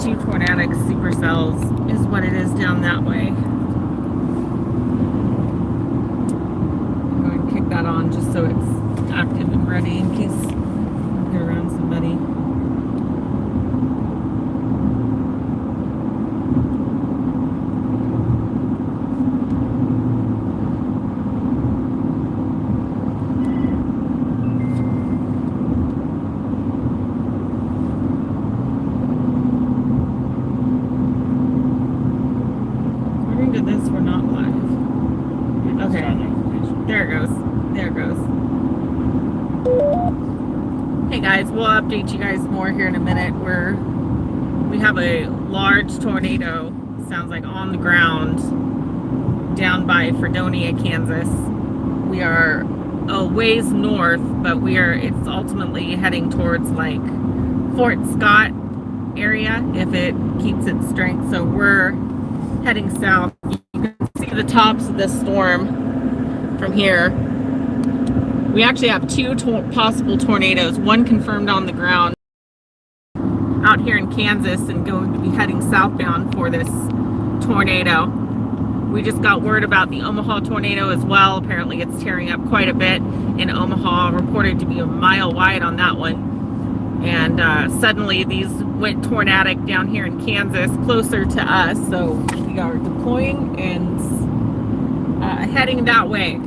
two tornadic supercells is what it is down that way. I'm going to kick that on just so it's active and ready in case I get around somebody. This we're not live. Okay. There it goes. There it goes. Hey guys, we'll update you guys more here in a minute. We have a large tornado, sounds like on the ground, down by Fredonia, Kansas. We are a ways north, but it's ultimately heading towards like Fort Scott area if it keeps its strength. So we're heading south. You can see the tops of this storm from here. We actually have two possible tornadoes, one confirmed on the ground out here in Kansas and going to be heading southbound for this tornado. We just got word about the Omaha tornado as well. Apparently it's tearing up quite a bit in Omaha, reported to be a mile wide on that one. And suddenly these went tornadic down here in Kansas, closer to us. So we are deploying and heading that way.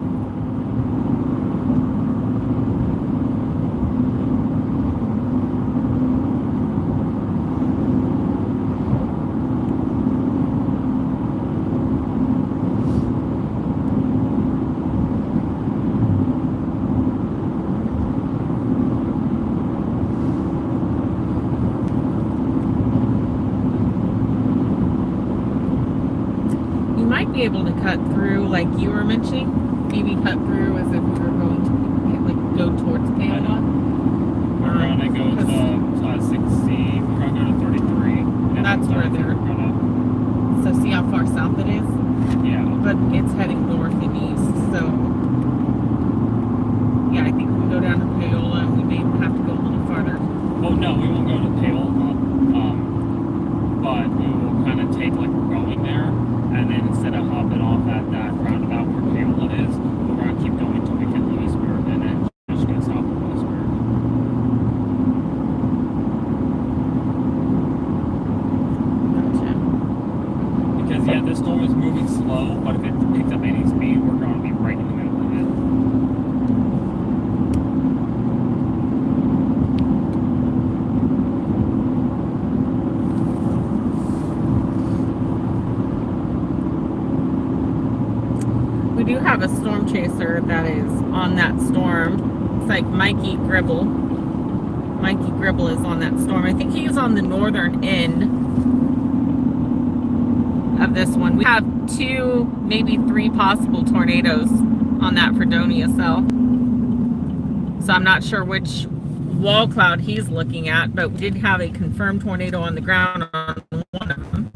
Might be able to cut through like you were mentioning, maybe cut through as if we were going to like go towards Paola. We're gonna go to 60, we're gonna go to 33. And that's where they're gonna. So see how far south it is? Yeah. But it's heading north and east, so yeah, I think we go down to Paola and we may have to go a little farther. Oh no, we won't go to Paola, but we will kind of take like we're going there. And then instead of hopping off at that roundabout where Paola is, we're going to keep going until we hit Lewisburg and then just get south of Lewisburg. Gotcha. Because, yeah, this storm is moving slow, but if it picks up any speed, we're going to be right in the middle of it. We do have a storm chaser that is on that storm. It's like Mikey Gribble. Mikey Gribble is on that storm. I think he's on the northern end of this one. We have two, maybe three possible tornadoes on that Fredonia cell. So I'm not sure which wall cloud he's looking at, but we did have a confirmed tornado on the ground on one of them.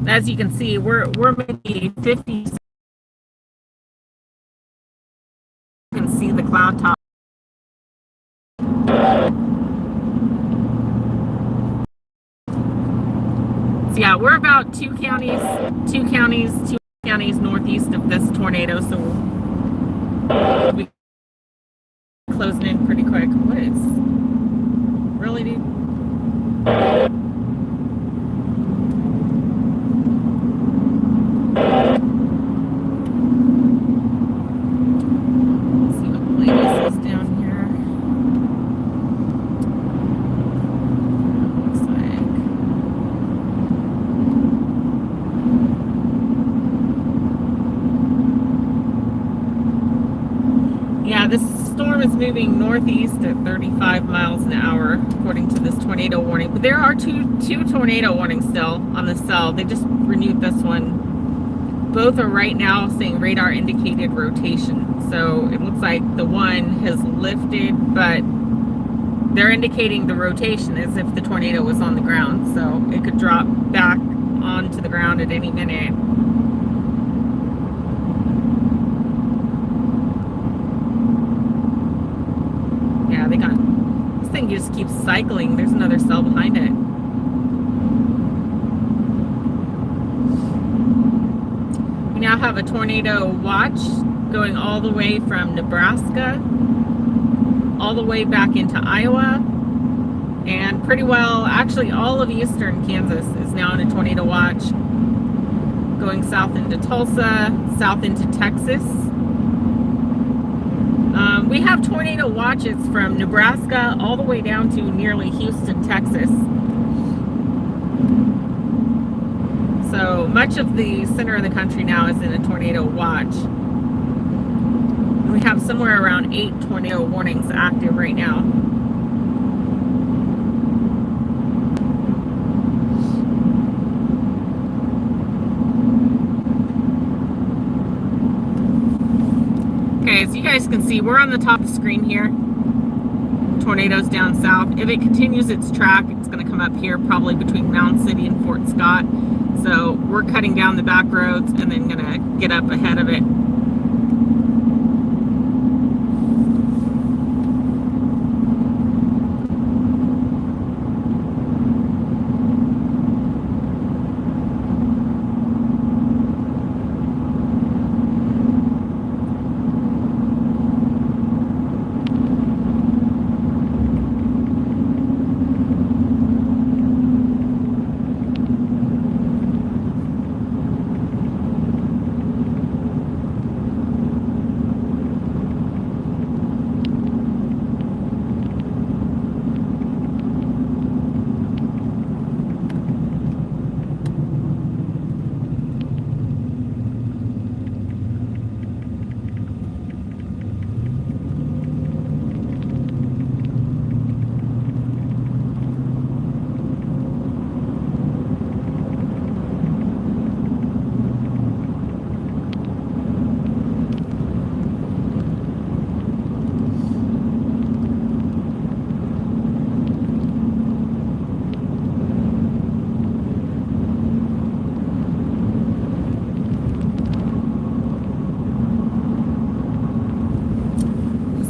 As you can see, we're maybe 50. You can see the cloud top. So yeah, we're about two counties northeast of this tornado. So we'll be closing in pretty quick. What is really, dude? Yeah, this storm is moving northeast at 35 miles an hour, according to this tornado warning. But there are two tornado warnings still on the cell. They just renewed this one. Both are right now saying radar indicated rotation. So it looks like the one has lifted, but they're indicating the rotation as if the tornado was on the ground. So it could drop back onto the ground at any minute. Yeah, they got this thing he just keeps cycling. There's another cell behind it. We now have a tornado watch going all the way from Nebraska all the way back into Iowa, and pretty well actually all of eastern Kansas is now in a tornado watch, going south into Tulsa, south into Texas. We have tornado watches from Nebraska all the way down to nearly Houston, Texas. So much of the center of the country now is in a tornado watch. We have somewhere around 8 tornado warnings active right now. Okay, as you guys can see, we're on the top of the screen here. Tornadoes down south. If it continues its track, it's going to come up here, probably between Mound City and Fort Scott. So we're cutting down the back roads and then going to get up ahead of it.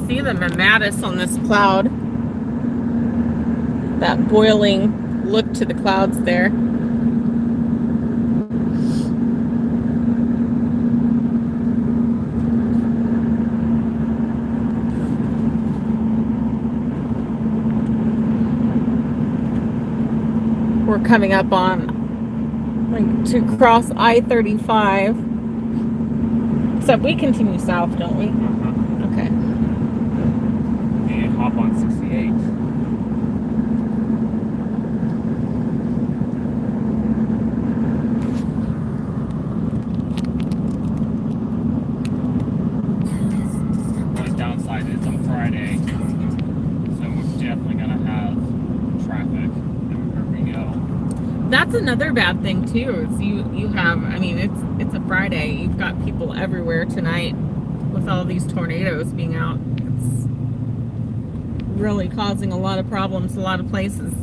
See the mammatus on this cloud, that boiling look to the clouds there. We're coming up on to cross I-35, except we continue south, don't we? Okay. And hop on 68. The downside is on Friday, so we're definitely gonna have traffic everywhere we go. That's another bad thing too, is you have, I mean, it's a Friday. You've got people everywhere tonight with all these tornadoes being out. It's really causing a lot of problems a lot of places.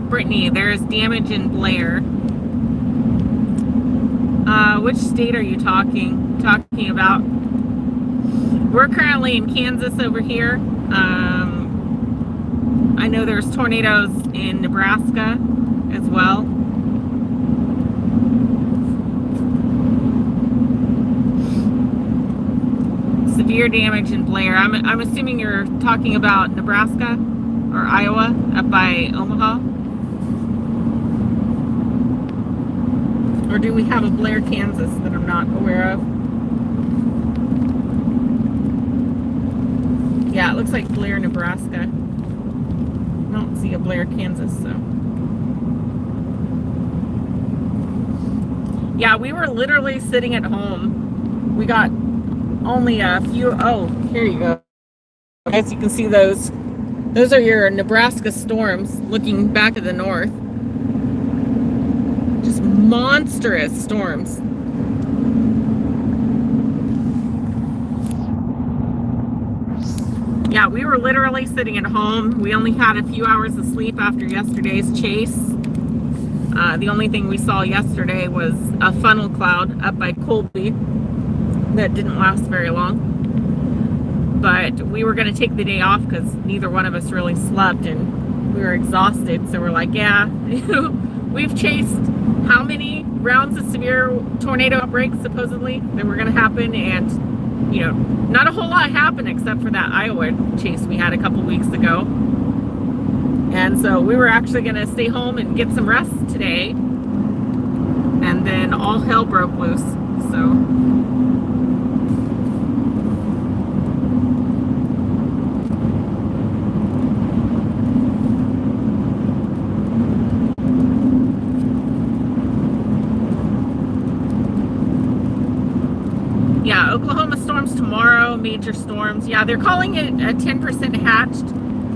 Brittany, there is damage in Blair. Which state are you talking about? We're currently in Kansas over here. I know there's tornadoes in Nebraska as well. Severe damage in Blair. I'm assuming you're talking about Nebraska or Iowa up by Omaha. Or do we have a Blair, Kansas that I'm not aware of? Yeah, it looks like Blair, Nebraska. I don't see a Blair, Kansas, so. Yeah, we were literally sitting at home. We got only a few. Oh, here you go. As you can see, those are your Nebraska storms looking back to the north. Just monstrous storms. Yeah, we were literally sitting at home. We only had a few hours of sleep after yesterday's chase. The only thing we saw yesterday was a funnel cloud up by Colby that didn't last very long. But we were going to take the day off because neither one of us really slept and we were exhausted. So we're like, yeah, we've chased how many rounds of severe tornado outbreaks supposedly that were going to happen, and not a whole lot happened except for that Iowa chase we had a couple weeks ago. And so we were actually going to stay home and get some rest today, and then all hell broke loose. So yeah, Oklahoma storms tomorrow, major storms. Yeah, they're calling it a 10% hatched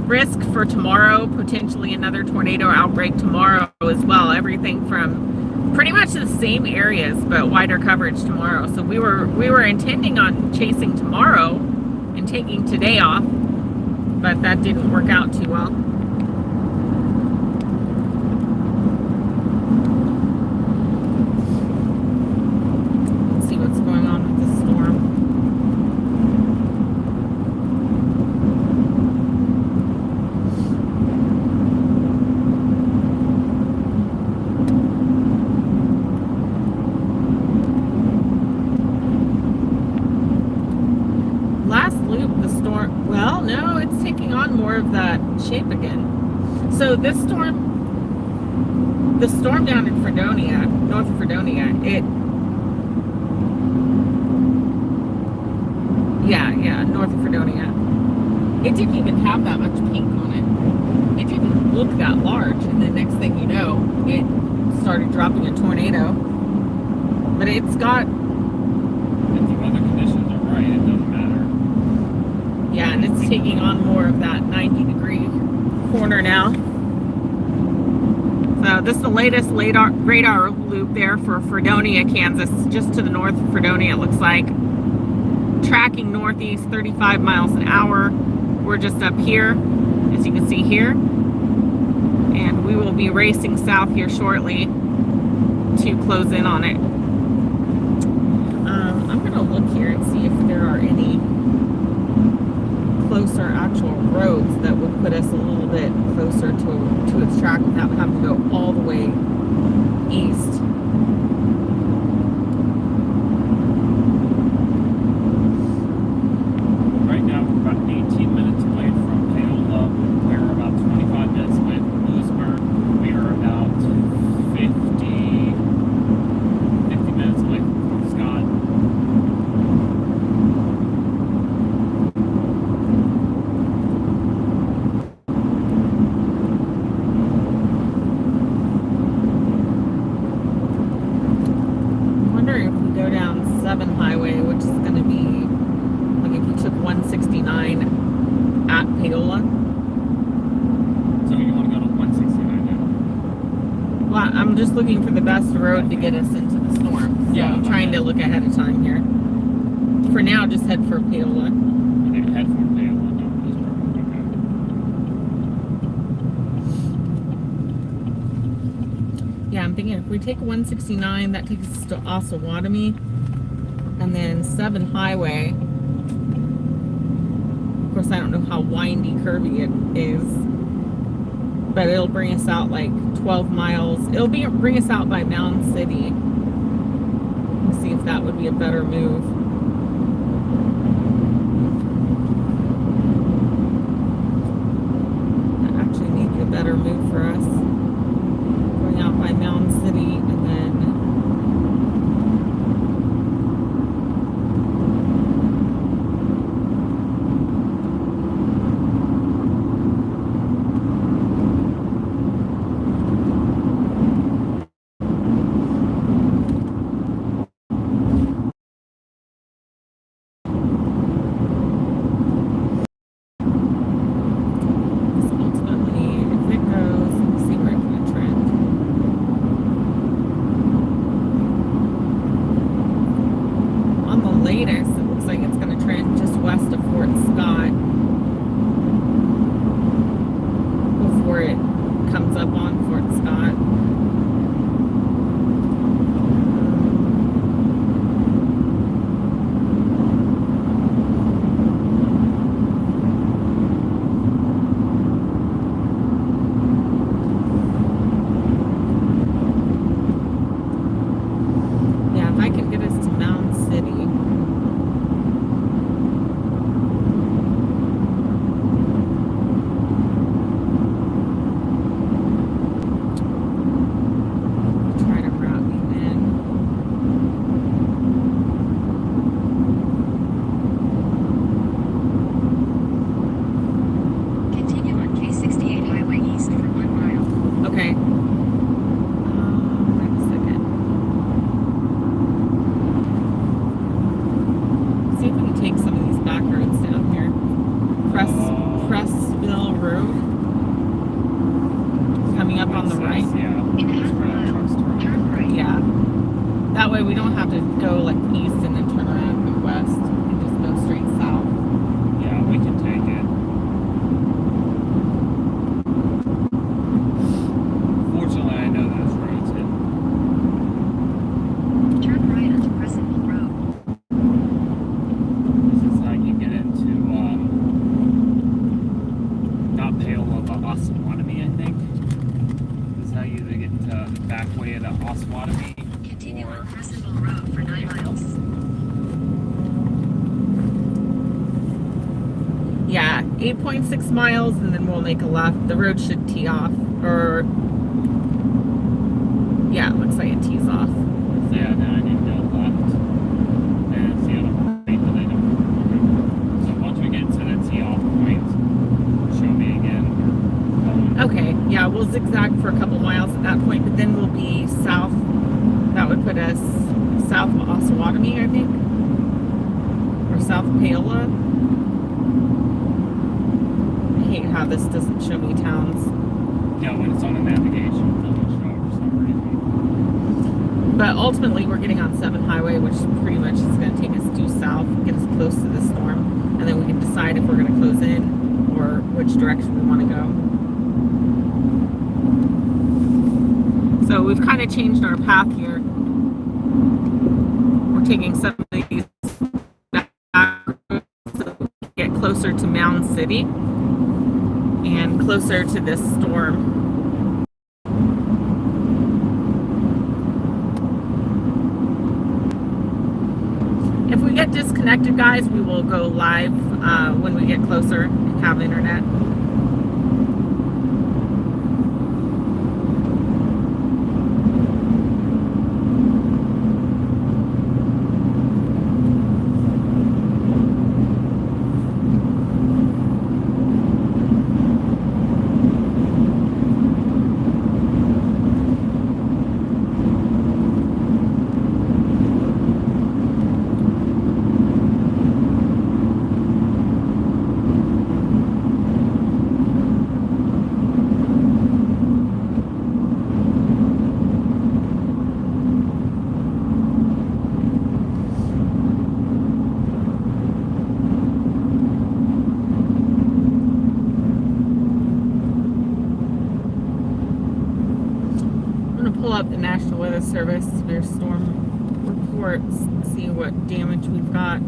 risk for tomorrow, potentially another tornado outbreak tomorrow as well. Everything from pretty much the same areas, but wider coverage tomorrow. So we were intending on chasing tomorrow and taking today off, but that didn't work out too well. Let's see what's going on with the storm. Well, no, it's taking on more of that shape again. So this storm, the storm down in Fredonia, north of Fredonia, north of Fredonia, it didn't even have that much pink on it. It didn't look that large, and then next thing you know, it started dropping a tornado. But it's got... If the weather conditions are right, it doesn't matter. Yeah, and it's taking on more of that 90-degree corner now. So this is the latest radar loop there for Fredonia, Kansas, just to the north of Fredonia, it looks like. Tracking northeast 35 miles an hour. We're just up here, as you can see here. And we will be racing south here shortly to close in on it. I'm going to look here and see if there are any closer actual roads that would put us a little bit closer to its track without having to go all the way east. Right now we're about 18 minutes away from Paola. We're about 25 minutes away from Lewisburg. We are about 50 minutes away from Fort Scott. Highway, which is going to be like if you took 169 at Paola. So you want to go to 169 now? Well, I'm just looking for the best road to get us into the storm. So yeah, I'm trying to look ahead of time here. For now, just head for Paola. Okay, head for Paola. Okay. Yeah, I'm thinking if we take 169, that takes us to Osawatomie. And then 7 Highway. Of course, I don't know how windy, curvy it is, but it'll bring us out like 12 miles. It'll bring us out by Mound City. Let's see if that would be a better move. That actually may be a better move for us. Going out by Mound City and then Fort Scott before it comes up on Fort Scott. Yeah, if I can get us to Mound City. Try to route me in. Continue on K68 Highway East for 1 mile. Okay. Wait a second. See if we can take some of these back roads down here. Pressville Road. Coming up on the right. Yeah. In That's half where that mile, truck's turning. turn right. Yeah. That way we don't have to go like east and then turn around and go west. We can just go straight south. Yeah, we can take it. Fortunately, I know those roads. Turn right onto Crescentville Road. This is how you get into, not Paola, but Osawatomie, I think. This is how you get to the back way of the Osawatomie. Continue on Crescentville Road for 9 miles. Yeah, 8.6 miles and then we'll make a left. The road should tee off. Or, yeah, it looks like it tees off. Yeah, now I need to go left. And it's the other point that I don't remember. So once we get to the tee off point, show me again. Okay, yeah, we'll zigzag for a couple miles at that point, but then we'll be south. That would put us south of Osawatomie, I think. Or south of Paola. I hate how this doesn't show me towns. Yeah, when it's on the navigation, it doesn't show for some reason. But ultimately, we're getting on 7 Highway, which pretty much is going to take us due south, get us close to the storm, and then we can decide if we're going to close in or which direction we want to go. So we've kind of changed our path here. We're taking some of these back roads so we can get closer to Mound City and closer to this storm. If we get disconnected, guys, we will go live when we get closer and have internet. Pull up the National Weather Service, their storm reports, see what damage we've got.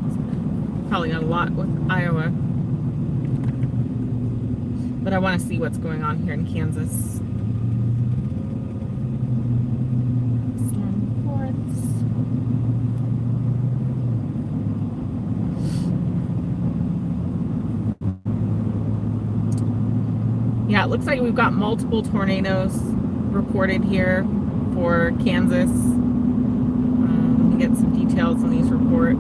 Probably not a lot with Iowa, but I want to see what's going on here in Kansas. Storm reports. Yeah, it looks like we've got multiple tornadoes reported here for Kansas. Let me get some details on these reports.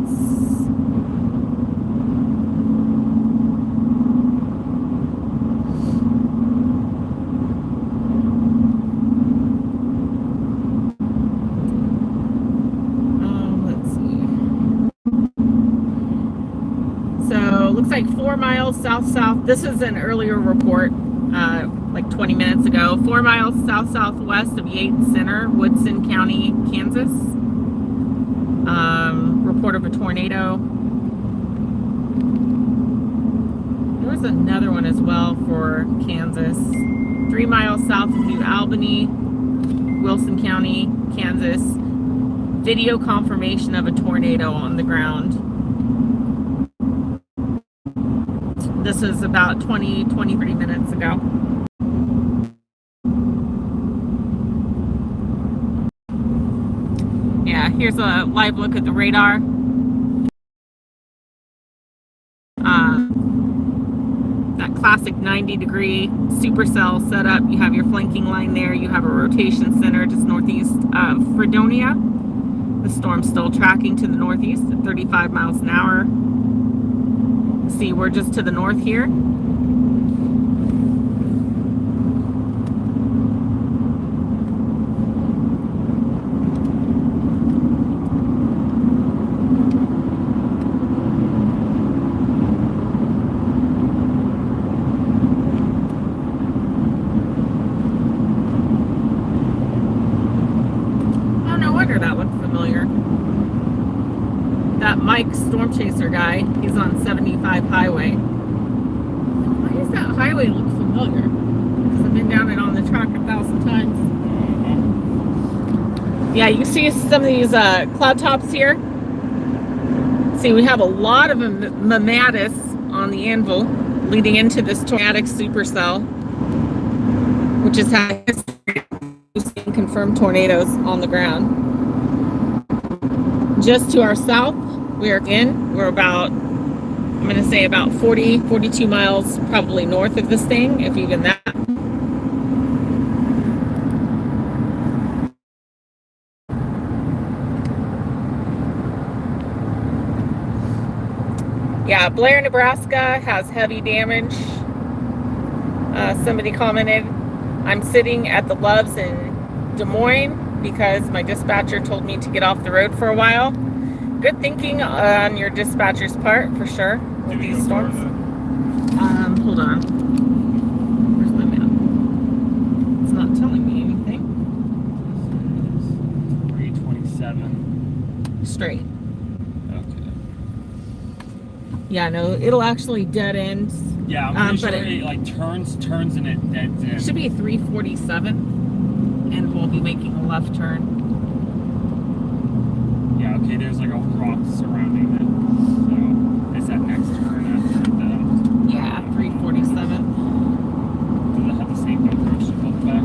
Let's see. So looks like 4 miles south-south. This is an earlier report. Like 20 minutes ago, 4 miles south-southwest of Yates Center, Woodson County, Kansas. Report of a tornado. There's another one as well for Kansas. 3 miles south of New Albany, Wilson County, Kansas. Video confirmation of a tornado on the ground. This was about 20, 30 minutes ago. Yeah, here's a live look at the radar. That classic 90-degree supercell setup. You have your flanking line there. You have a rotation center just northeast of Fredonia. The storm's still tracking to the northeast at 35 miles an hour. See, we're just to the north here. Mike Storm Chaser guy, he's on 75 highway. Why does that highway look familiar? Because I've been down it on the track 1,000 times. Yeah, you see some of these cloud tops here. See, we have a lot of mammatus on the anvil leading into this tornadic supercell, which is how confirmed tornadoes on the ground. Just to our south, we're about, I'm going to say about 40, 42 miles probably north of this thing, if even that. Yeah, Blair, Nebraska has heavy damage. Somebody commented, I'm sitting at the Loves in Des Moines because my dispatcher told me to get off the road for a while. Good thinking on your dispatcher's part, for sure, with these storms. Hold on. Where's my map? It's not telling me anything. 327. Straight. Okay. Yeah, no, it'll actually dead end. Yeah, I'm pretty sure it like turns and it deads in. It should be 347, and we'll be making a left turn. Yeah, okay, there's like a rock surrounding it. So it's that next turn after the... Yeah, 347. Does it have the same approach to both back?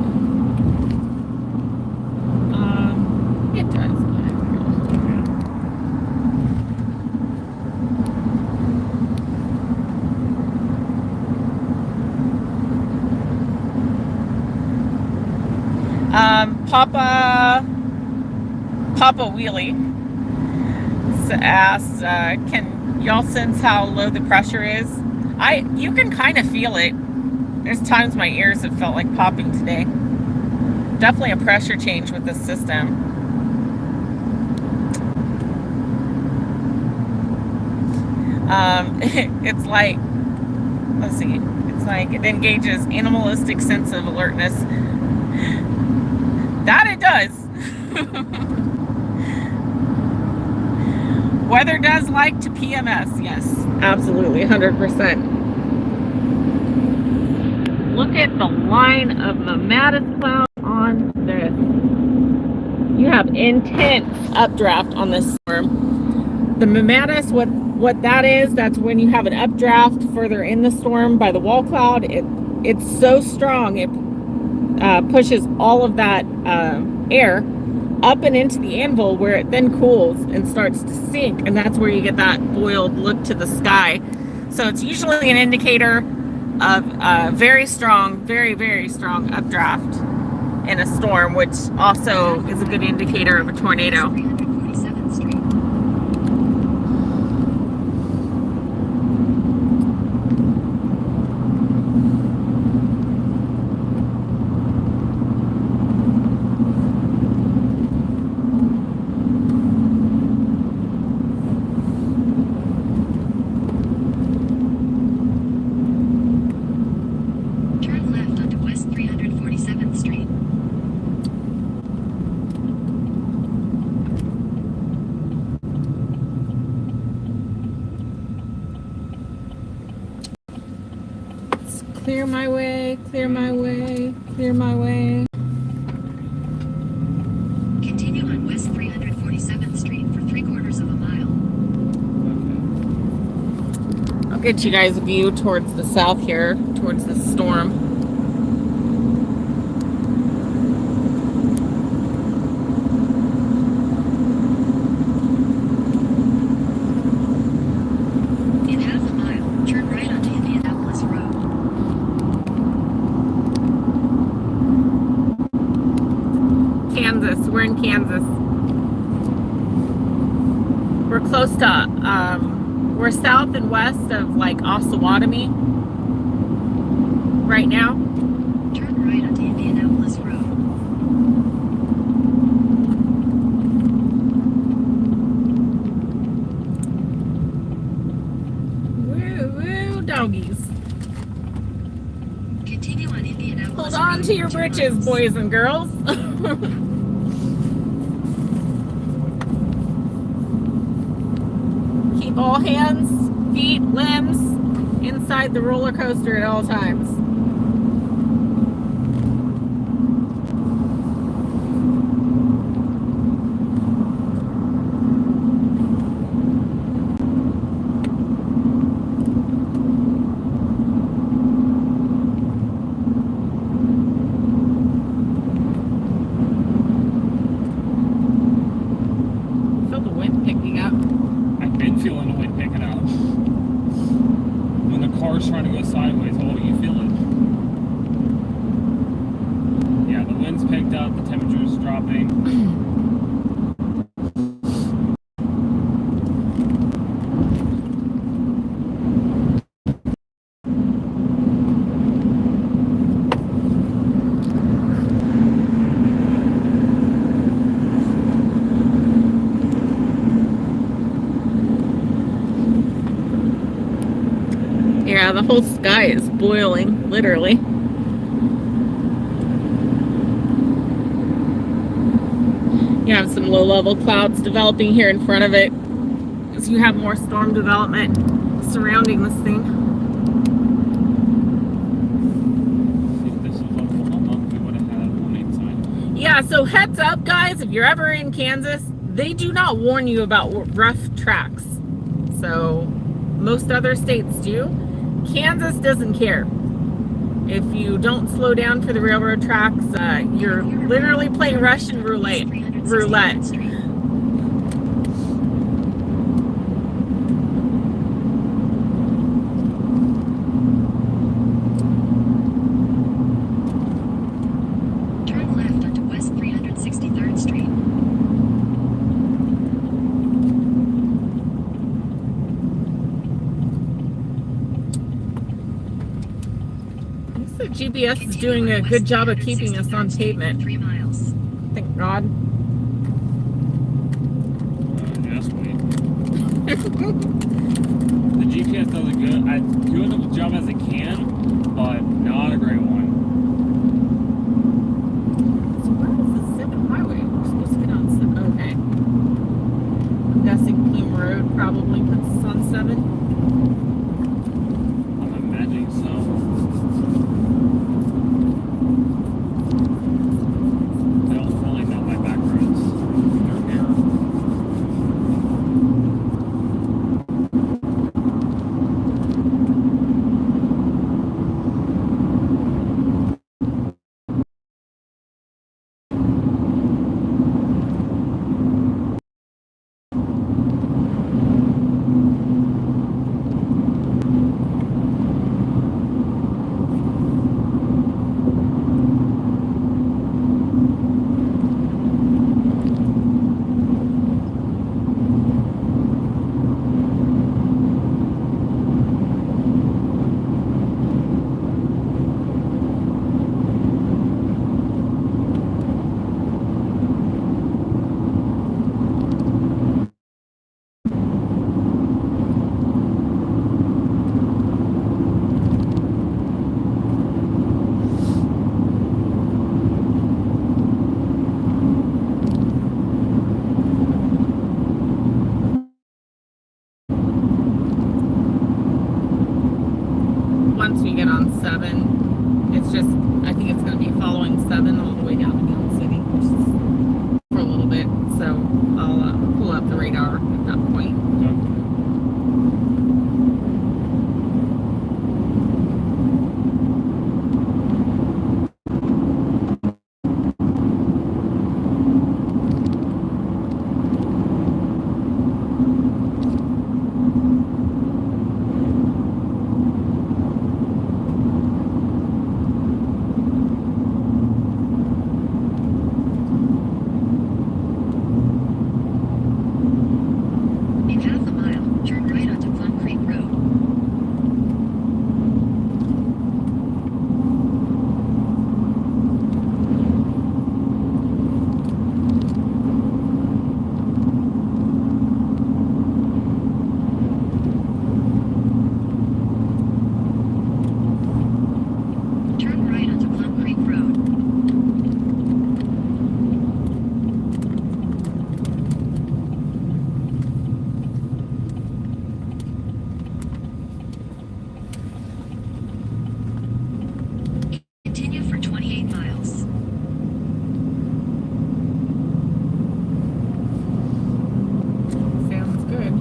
It does. Papa Wheelie asked, can y'all sense how low the pressure is? You can kind of feel it. There's times my ears have felt like popping today. Definitely a pressure change with this system. It's like, let's see, it's like it engages animalistic sense of alertness. That it does. Weather does like to PMS, yes, absolutely, 100%. Look at the line of mammatus cloud on this. You have intense updraft on this storm. The mammatus, what that is, that's when you have an updraft further in the storm by the wall cloud. It's so strong, it pushes all of that air up and into the anvil, where it then cools and starts to sink, and that's where you get that boiled look to the sky. So it's usually an indicator of very strong, very, very strong updraft in a storm, which also is a good indicator of a tornado. 347th Street. Turn left onto West 347th Street. Clear my way, clear my way, clear my way. Continue on West 347th Street for 3/4 of a mile. I'll get you guys a view towards the south here, towards the storm. In half a mile, turn right onto Indianapolis Road. Kansas, we're in Kansas. We're close to, we're south and west of like Osawatomie right now. Turn right onto Indianapolis Road. Woo, woo, doggies. Continue on Indianapolis Hold on Road to your for 2 britches, miles. boys and girls. Keep all hands, feet, limbs inside the roller coaster at all times. Feel the wind picking up. I've been feeling the wind picking up. When the car's trying to go sideways, oh, you feel it. Yeah, the wind's picked up, the temperature's dropping. Yeah, the whole sky is boiling, literally. You have some low-level clouds developing here in front of it as you have more storm development surrounding this thing. If this was Oklahoma, we would have had a warning sign. Yeah, so heads up, guys, if you're ever in Kansas, they do not warn you about rough tracks. So most other states do. Kansas doesn't care. If you don't slow down for the railroad tracks, you're literally playing Russian roulette. Turn left onto West 363rd Street. The GPS is doing a good job of keeping us on pavement. 3 miles. Thank God. Yes, wait. The GPS does a good job as it can, but not a great one. So where is the 7th highway? We're supposed to get on 7. Okay. I'm guessing Plume Road probably puts us on 7. I'm imagining so. I don't fully know my back roads. once we get on 7. It's just, I think it's going to be following 7 all the way down to Mound City, which is for a little bit. So I'll pull up the radar at that point. In half a mile, turn right onto Plum Creek Road. Turn right onto Plum Creek Road. Continue for 28 miles. Sounds good.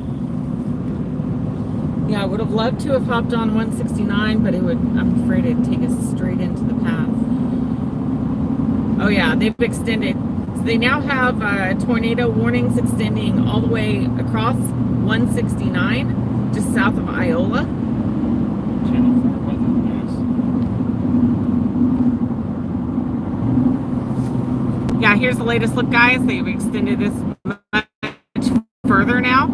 Yeah, I would have loved to have hopped on 169, but I'm afraid it'd take us straight into the path. Oh yeah, they've extended. So they now have tornado warnings extending all the way across 169, just south of Iola. Channel 4 weather news. Yeah, here's the latest look, guys. They've extended this much further now.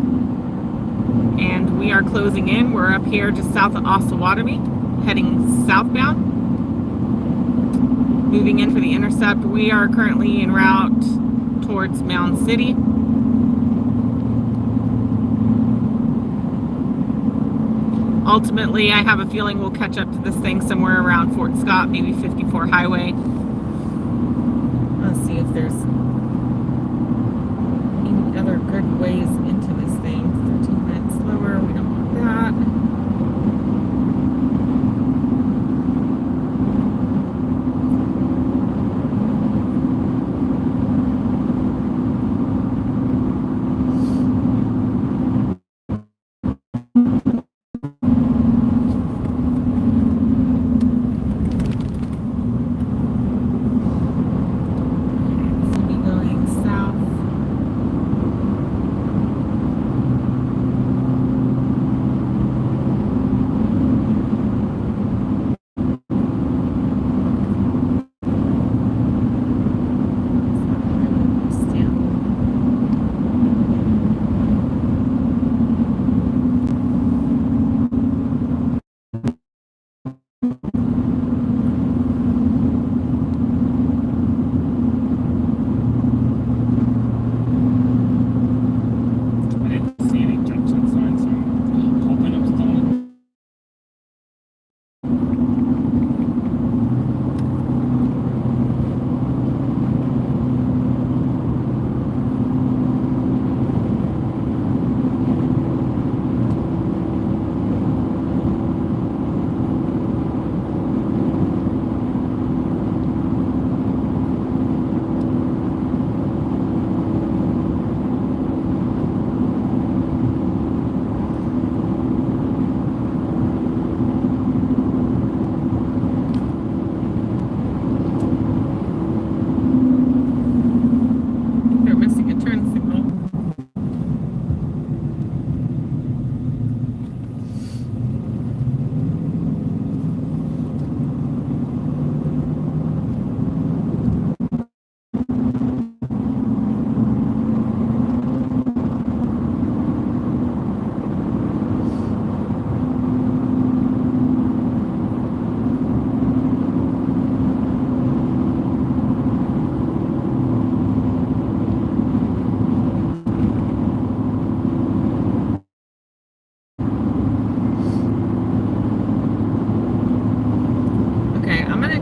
And we are closing in. We're up here just south of Osawatomie, heading southbound. Moving in for the Intercept. We are currently en route towards Mound City. Ultimately, I have a feeling we'll catch up to this thing somewhere around Fort Scott, maybe 54 Highway. Let's see if there's any other good ways into this thing. 13 minutes slower, we don't want that.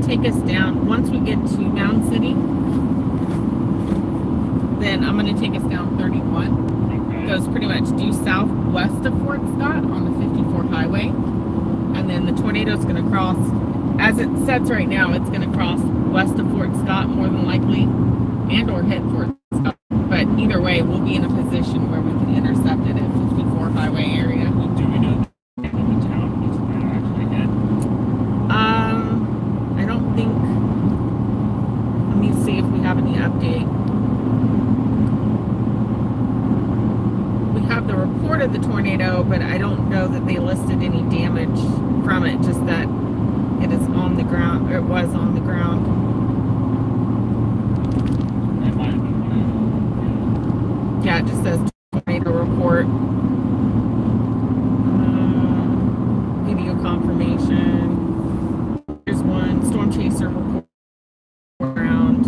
Take us down once we get to Mound City, then I'm going to take us down 31. Okay. Goes pretty much due southwest of Fort Scott on the 54 highway, And then the tornado's going to cross, as it sets right now, it's going to cross west of Fort Scott more than likely, and or hit Fort Scott. But either way, we'll be in a position where we can intercept it at 54 highway area. Well, do we know the town it's going to actually hit? I don't think. Let me see if we have any update. We have the report of the tornado, but I don't know that they listed any damage from it, just that it is on the ground, or it was on the ground. It might have been one. Yeah, it just says tornado report. Video confirmation. Here's one. Storm chaser report around.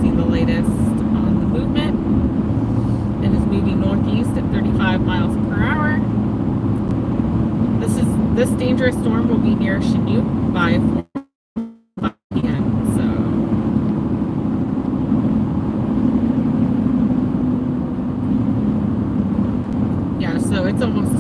See the latest on the movement. It is moving northeast at 35 miles per hour. This dangerous storm will be near Chinook by 4 p.m. So it's almost.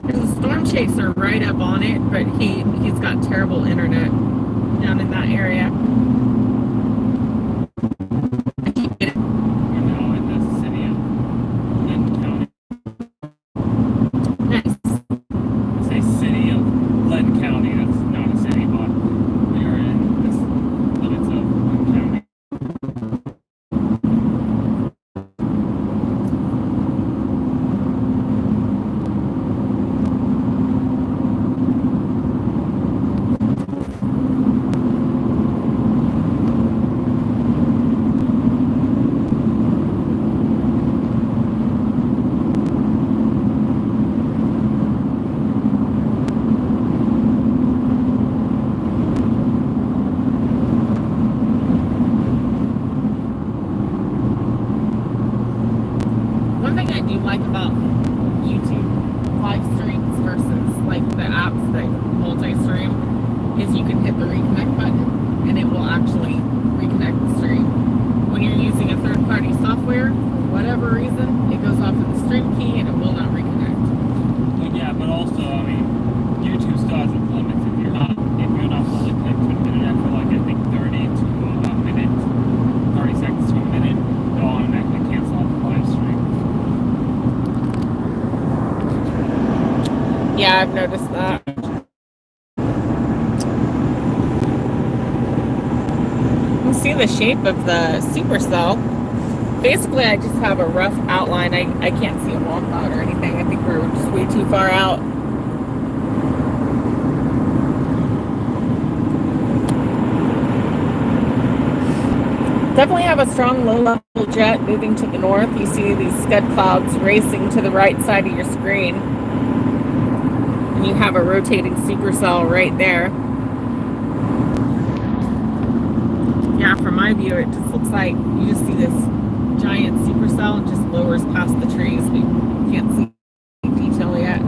There's a storm chaser right up on it, but he's got terrible internet down in that area. Like about YouTube live streams versus like the apps that multi-stream is you can hit the reconnect button and it will actually reconnect the stream. When you're using a third-party software, for whatever reason, it goes off of the stream key and it will not reconnect. Well, yeah, but also, I mean, YouTube still has its limits. If you're not fully connected to an internet for like I think 30 to a minute, 30 seconds to a minute, it'll automatically cancel off the live stream. Yeah, I've noticed that. You can see the shape of the supercell. Basically, I just have a rough outline. I can't see a wall cloud or anything. I think we're just way too far out. Definitely have a strong low-level jet moving to the north. You see these scud clouds racing to the right side of your screen. And you have a rotating supercell right there. Yeah, from my view, it just looks like you just see this giant supercell and just lowers past the trees. We can't see detail yet.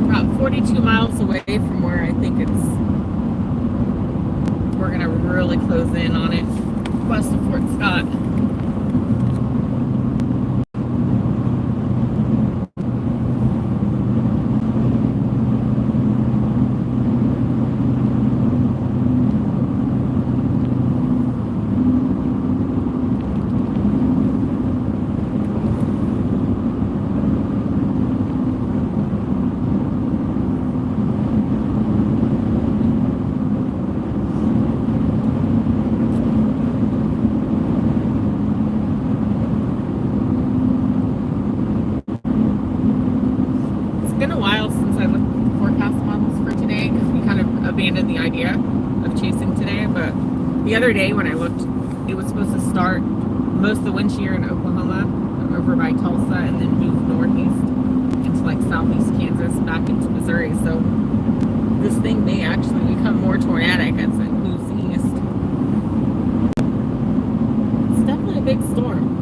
About 42 miles away from where I think we're gonna really close in on it, west of Fort Scott. It's been a while since I looked at the forecast models for today because we kind of abandoned the idea of chasing today, but The other day when I looked, it was supposed to start most of the wind shear in Oklahoma, over by Tulsa, and then move northeast into like southeast Kansas, back into Missouri. So this thing may actually become more tornadic as it moves east. It's definitely a big storm.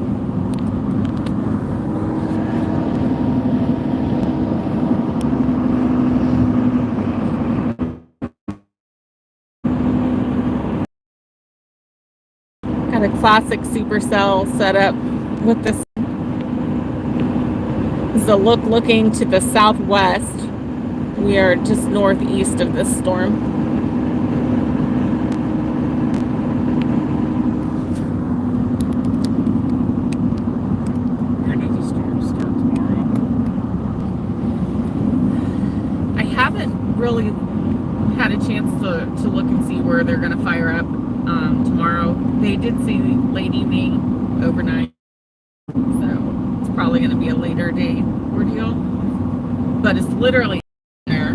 Got a classic supercell setup with this. This is a looking to the southwest. We are just northeast of this storm. Where does the storm start tomorrow? I haven't really had a chance to look and see where they're going to fire up tomorrow. They did say late evening, overnight, so it's probably going to be a later day ordeal. But it's literally there,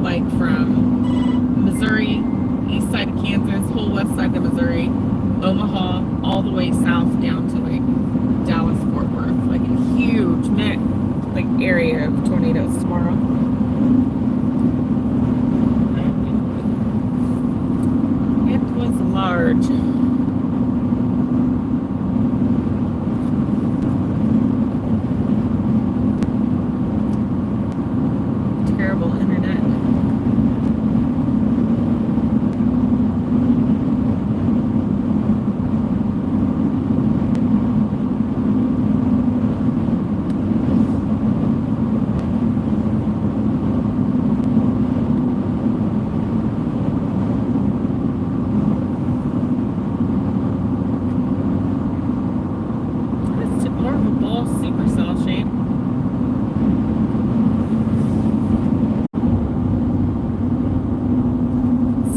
like from Missouri, east side of Kansas, whole west side of Missouri, Omaha, all the way south down to like Dallas, Fort Worth, like a huge like area of tornadoes tomorrow. It was large. Terrible internet. It's more of a ball supercell shape.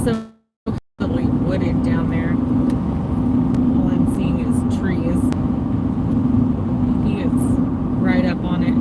So heavily wooded down there. All I'm seeing is trees. He is right up on it.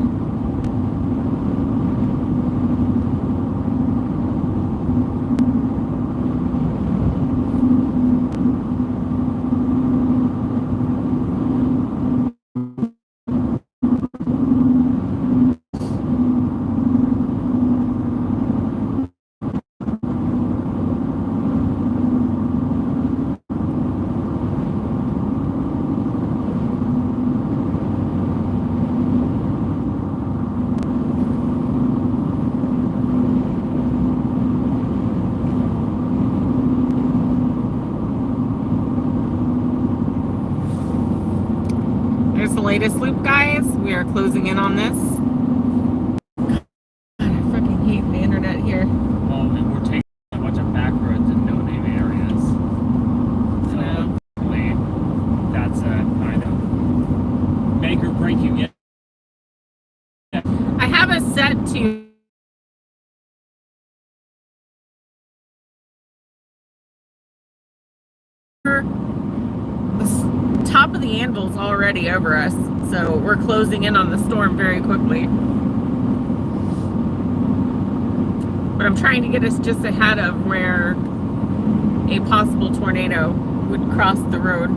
There's the latest loop, guys. We are closing in on this. God, I fucking hate the internet here. Well, and we're taking a bunch of back roads in no-name areas. So hopefully that's a kind of make or break you get. I have it set to the top of the anvil's already over us, so we're closing in on the storm very quickly. But I'm trying to get us just ahead of where a possible tornado would cross the road.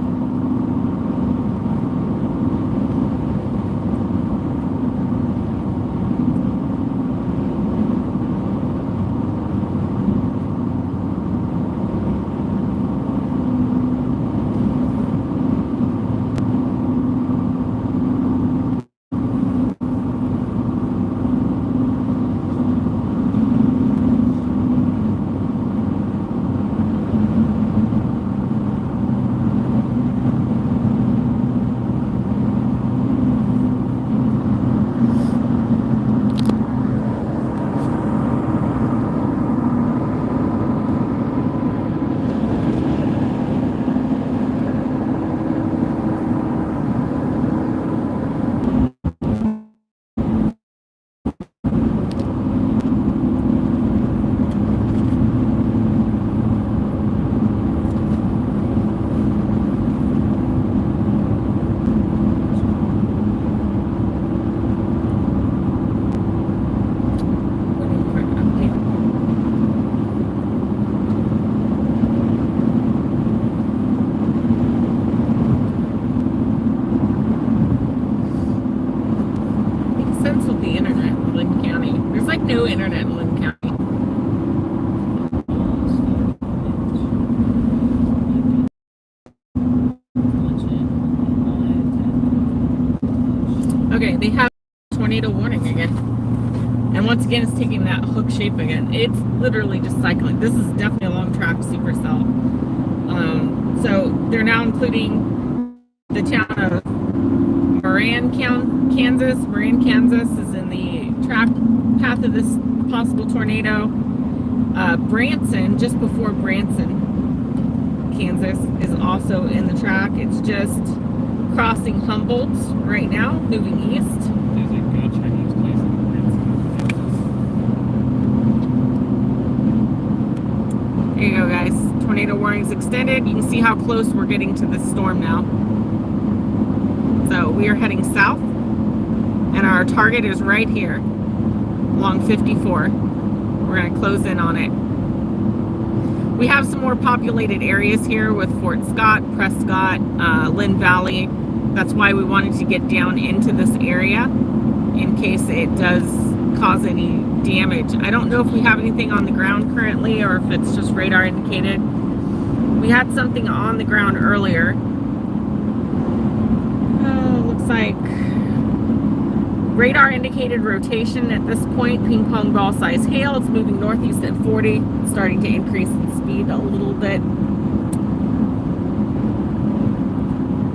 tornado warning again. And once again, it's taking that hook shape again. It's literally just cycling. This is definitely a long track supercell. So they're now including the town of Moran, Kansas. Moran, Kansas is in the track path of this possible tornado. Branson, just before Branson, Kansas, is also in the track. It's just crossing Humboldt right now, moving east. There's a good Chinese place in Branson, Kansas. There you go, guys. Tornado warnings extended. You can see how close we're getting to this storm now. So we are heading south, and our target is right here along 54. We're going to close in on it. We have some more populated areas here with Fort Scott, Prescott, Lynn Valley. That's why we wanted to get down into this area in case it does cause any damage. I don't know if we have anything on the ground currently or if it's just radar indicated. We had something on the ground earlier. Looks like radar indicated rotation at this point, ping pong ball size hail. It's moving northeast at 40, starting to increase in speed a little bit.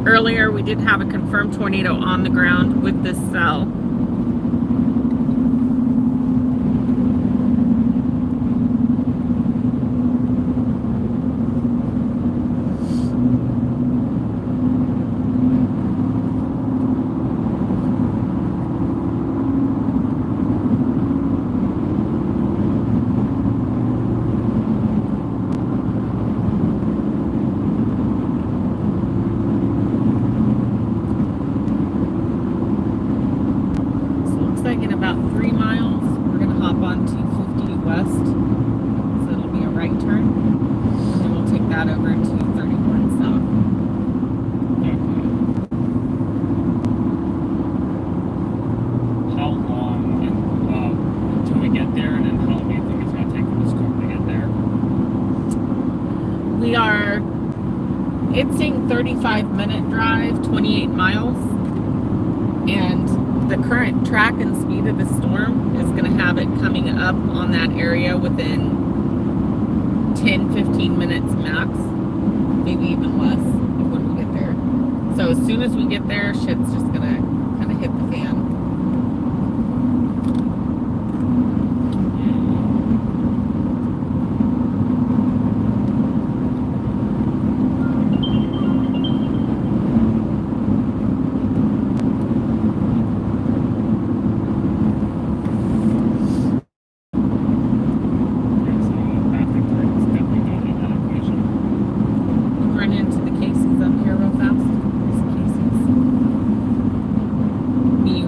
Earlier, we did have a confirmed tornado on the ground with this cell. In about 3 miles, we're going to hop on 250 west, so it'll be a right turn, and then we'll take that over to 31 south. Okay. How long until we get there, and then how long do you think it's going to take for the storm to get there? It's saying 35-minute drive, 28 miles, and the current track and speed of the storm is going to have it coming up on that area within 10-15 minutes max, maybe even less when we get there. So as soon as we get there, shit's just going to kind of hit the fan.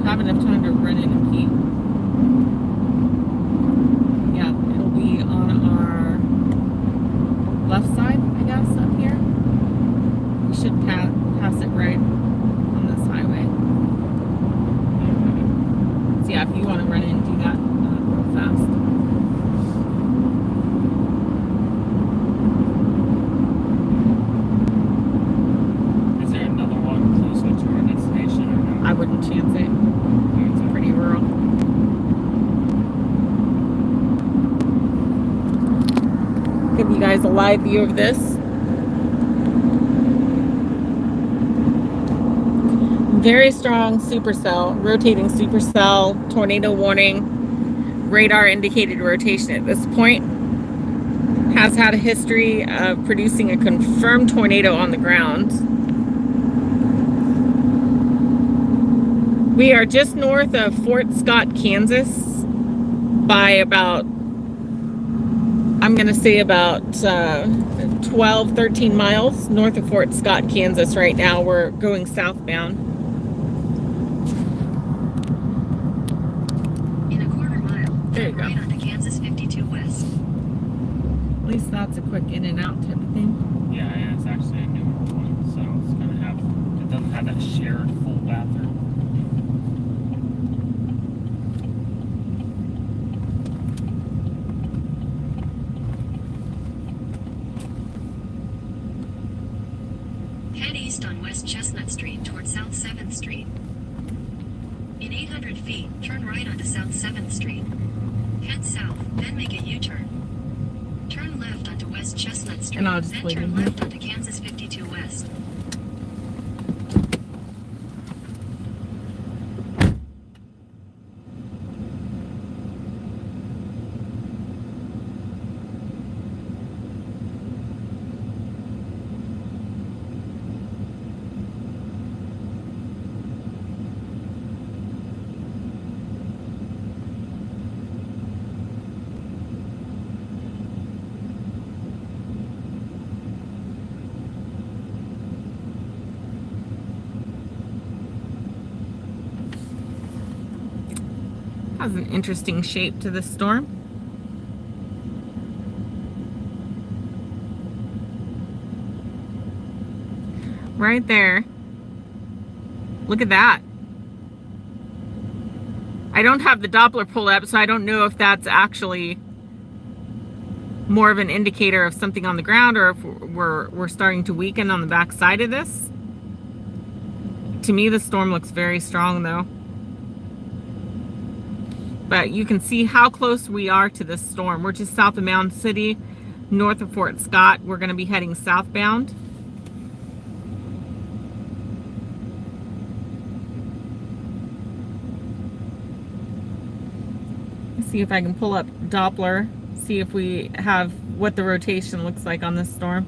Have enough time to run in and pee. Yeah, it'll be on our left side, I guess, up here. We should pass it right on this highway. So yeah, if you want to run in and do that real fast. Is there another one closer to our destination or no? I wouldn't chance it. It's pretty rural. Give you guys a live view of this. Very strong supercell, rotating supercell, tornado warning, radar indicated rotation at this point. Has had a history of producing a confirmed tornado on the ground. We are just north of Fort Scott, Kansas by about, I'm going to say about 12, 13 miles north of Fort Scott, Kansas right now. We're going southbound. In a quarter mile, There you go. right onto Kansas 52 West. At least that's a quick in and out type of thing. Yeah, it's actually a newer one, so it's going to have, it doesn't have that shared full bathroom. Head east on West Chestnut Street toward South 7th Street. In 800 feet, turn right onto South 7th Street. Head south, then make a U-turn. Turn left onto West Chestnut Street, And I'll just then wait in turn here. left onto Kansas 52 West. Has an interesting shape to this storm. Right there. Look at that. I don't have the Doppler pulled up, so I don't know if that's actually more of an indicator of something on the ground or if we're starting to weaken on the back side of this. To me, the storm looks very strong though. But you can see how close we are to this storm. We're just south of Mound City, north of Fort Scott. We're going to be heading southbound. Let's see if I can pull up Doppler, see if we have what the rotation looks like on this storm.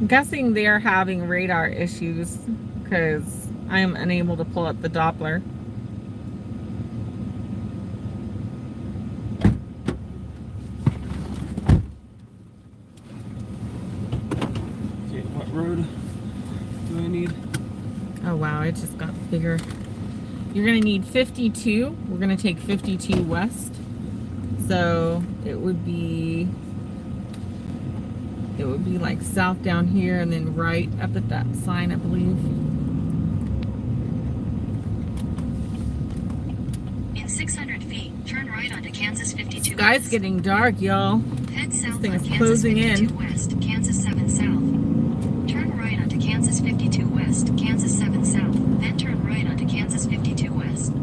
I'm guessing they're having radar issues because I am unable to pull up the Doppler. Okay, what road do I need? Oh wow, it just got bigger. You're gonna need 52. We're gonna take 52 west. So it would be like south down here and then right up at that sign, I believe. In 600 feet, turn right onto Kansas 52 Sky's West. getting dark, y'all. Head south thing on is Kansas closing 52 in. West, Kansas 7 South. Turn right onto Kansas 52 West, Kansas 7 South. Then turn right onto Kansas 52 West.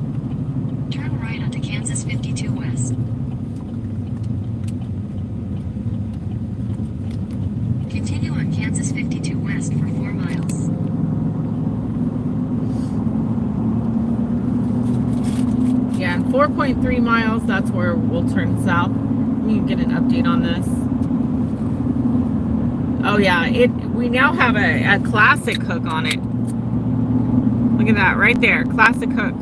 Turn right onto Kansas 52 West. Continue on Kansas 52 West for 4 miles. Yeah, and 4.3 miles, that's where we'll turn south. Let me get an update on this. Oh yeah, we now have a classic hook on it. Look at that right there, classic hook.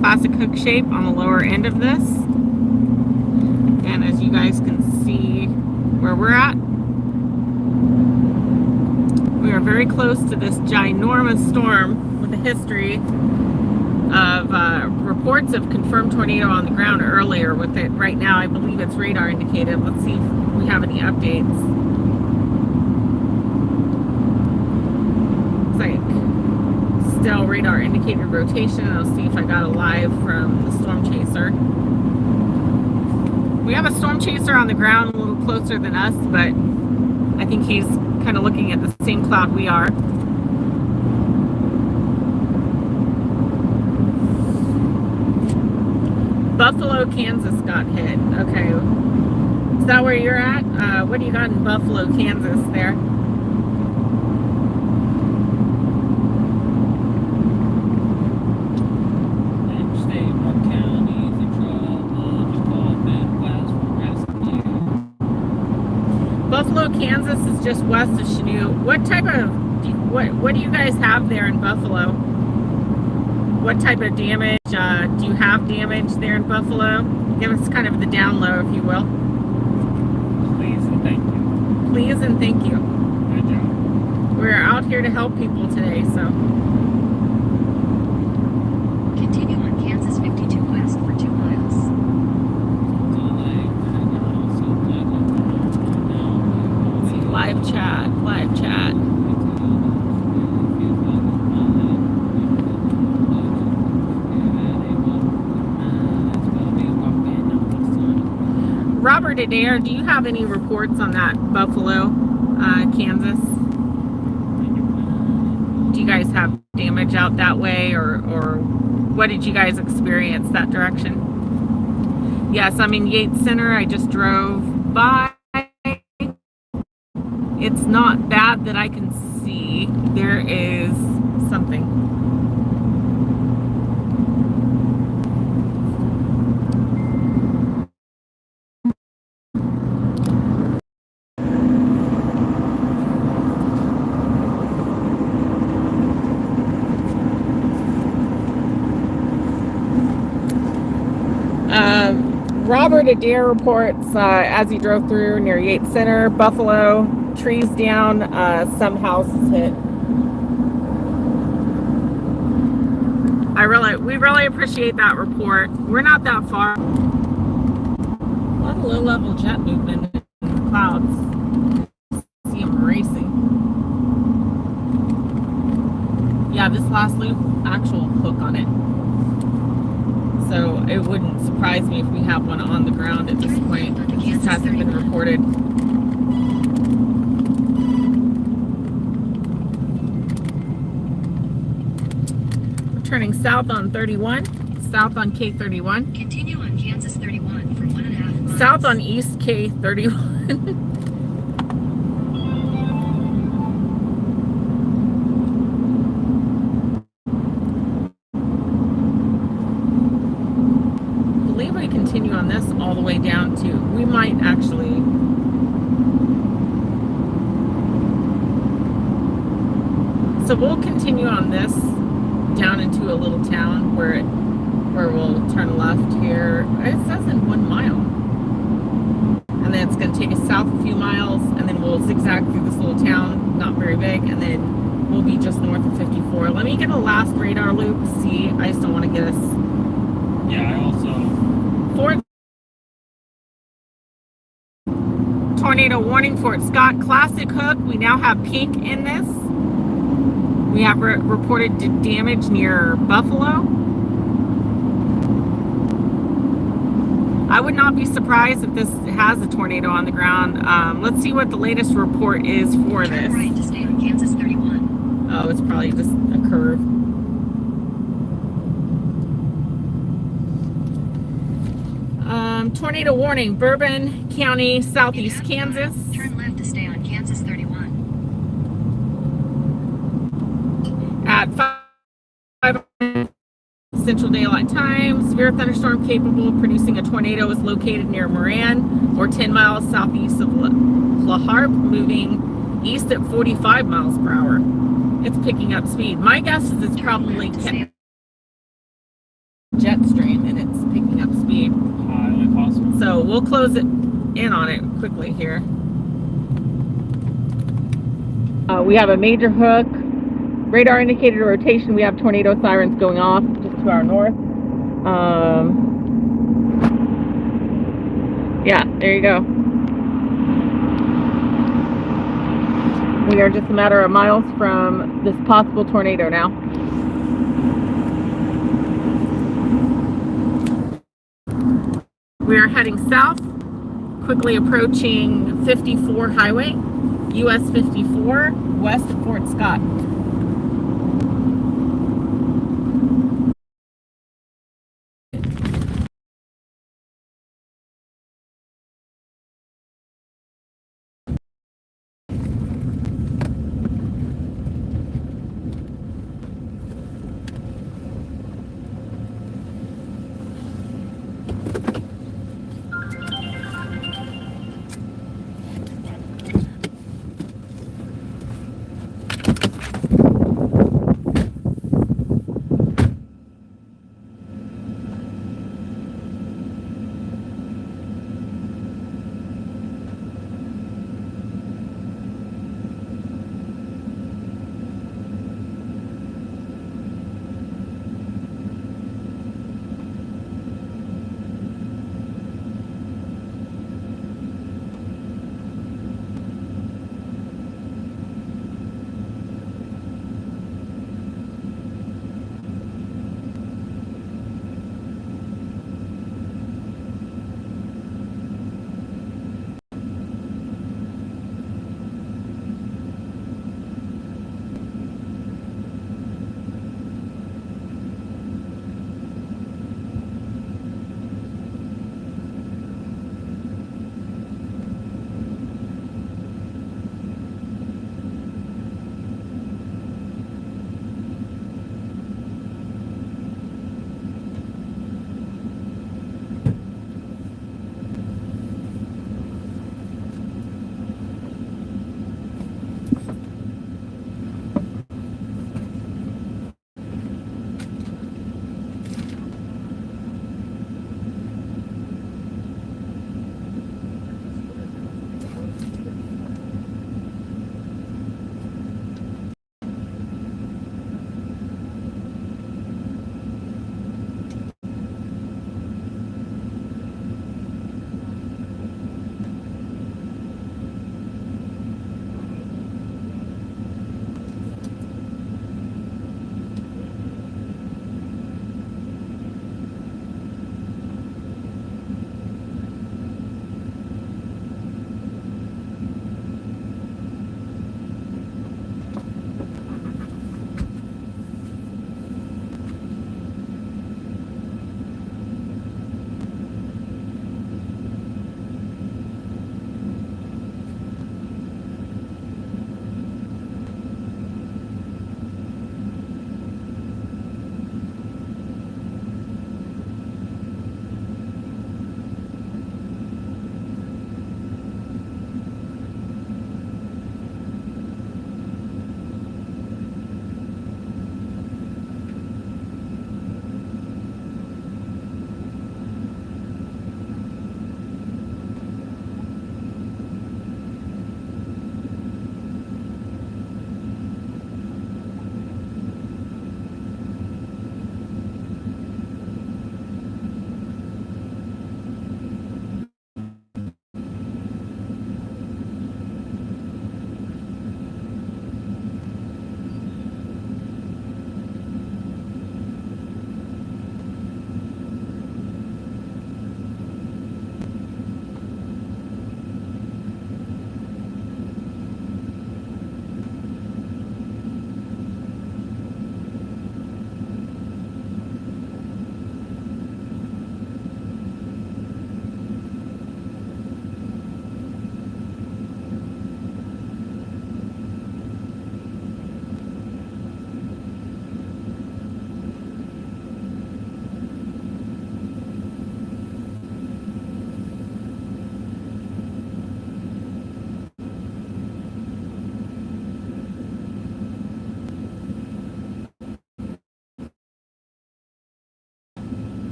Classic hook shape on the lower end of this. And as you guys can see where we're at, we are very close to this ginormous storm with a history of reports of confirmed tornado on the ground earlier with it. Right now, I believe it's radar indicated. Let's see if we have any updates. Looks like still radar indicated rotation. I'll see if I got a live from the storm chaser. We have a storm chaser on the ground a little closer than us, but I think he's kind of looking at the same cloud we are. Buffalo, Kansas got hit. Okay. Is that where you're at? What do you got in Buffalo, Kansas there? State, what county's in trouble? Just call Midwest Rescue. Buffalo, Kansas is just west of Chanute. What type of, what do you guys have there in Buffalo? What type of damage? Do you have damage there in Buffalo? Give us kind of the down low, if you will. Please and thank you. Please and thank you. Good job. We're out here to help people today, so. Continue on Kansas 52 West for 2 miles. Live chat, live chat. Robert Adair, do you have any reports on that Buffalo, Kansas? Do you guys have damage out that way, or what did you guys experience that direction? Yes, I'm in Yates Center. I just drove by. It's not bad that I can see. There is something. Robert Adair reports as he drove through near Yates Center, Buffalo, trees down, some houses hit. We really appreciate that report. We're not that far. A lot of low-level jet movement in the clouds. See them racing. Yeah, this last loop, actual hook on it. So it wouldn't surprise me if we have one on the ground at this point. It just hasn't been reported. We're turning south on 31, south on K31. Continue on Kansas 31 for 1.5 miles. South on East K31. Continue on this all the way down to, we might actually, so we'll continue on this down into a little town where we'll turn left here. It says in 1 mile, and then it's going to take us south a few miles, and then we'll zigzag through this little town, not very big, and then we'll be just north of 54. Let me get a last radar loop. See, I just don't want to get us. Yeah, I also. Tornado warning, Fort Scott, classic hook. We now have pink in this. We have reported damage near Buffalo. I would not be surprised if this has a tornado on the ground. Let's see what the latest report is for this. Turn right to stay on Kansas 31. Oh, it's probably just a curve. Tornado warning, Bourbon County, southeast Kansas. Turn left to stay on Kansas 31. At 5 Central Daylight Time, severe thunderstorm capable of producing a tornado is located near Moran, or 10 miles southeast of La Harpe, moving east at 45 miles per hour. It's picking up speed. My guess is it's probably jet stream and it's picking up speed. Highly possible. So we'll close it in on it quickly here. We have a major hook. Radar indicated rotation. We have tornado sirens going off just to our north. Yeah, there you go. We are just a matter of miles from this possible tornado now. We are heading south, quickly approaching 54 highway, US 54, west of Fort Scott.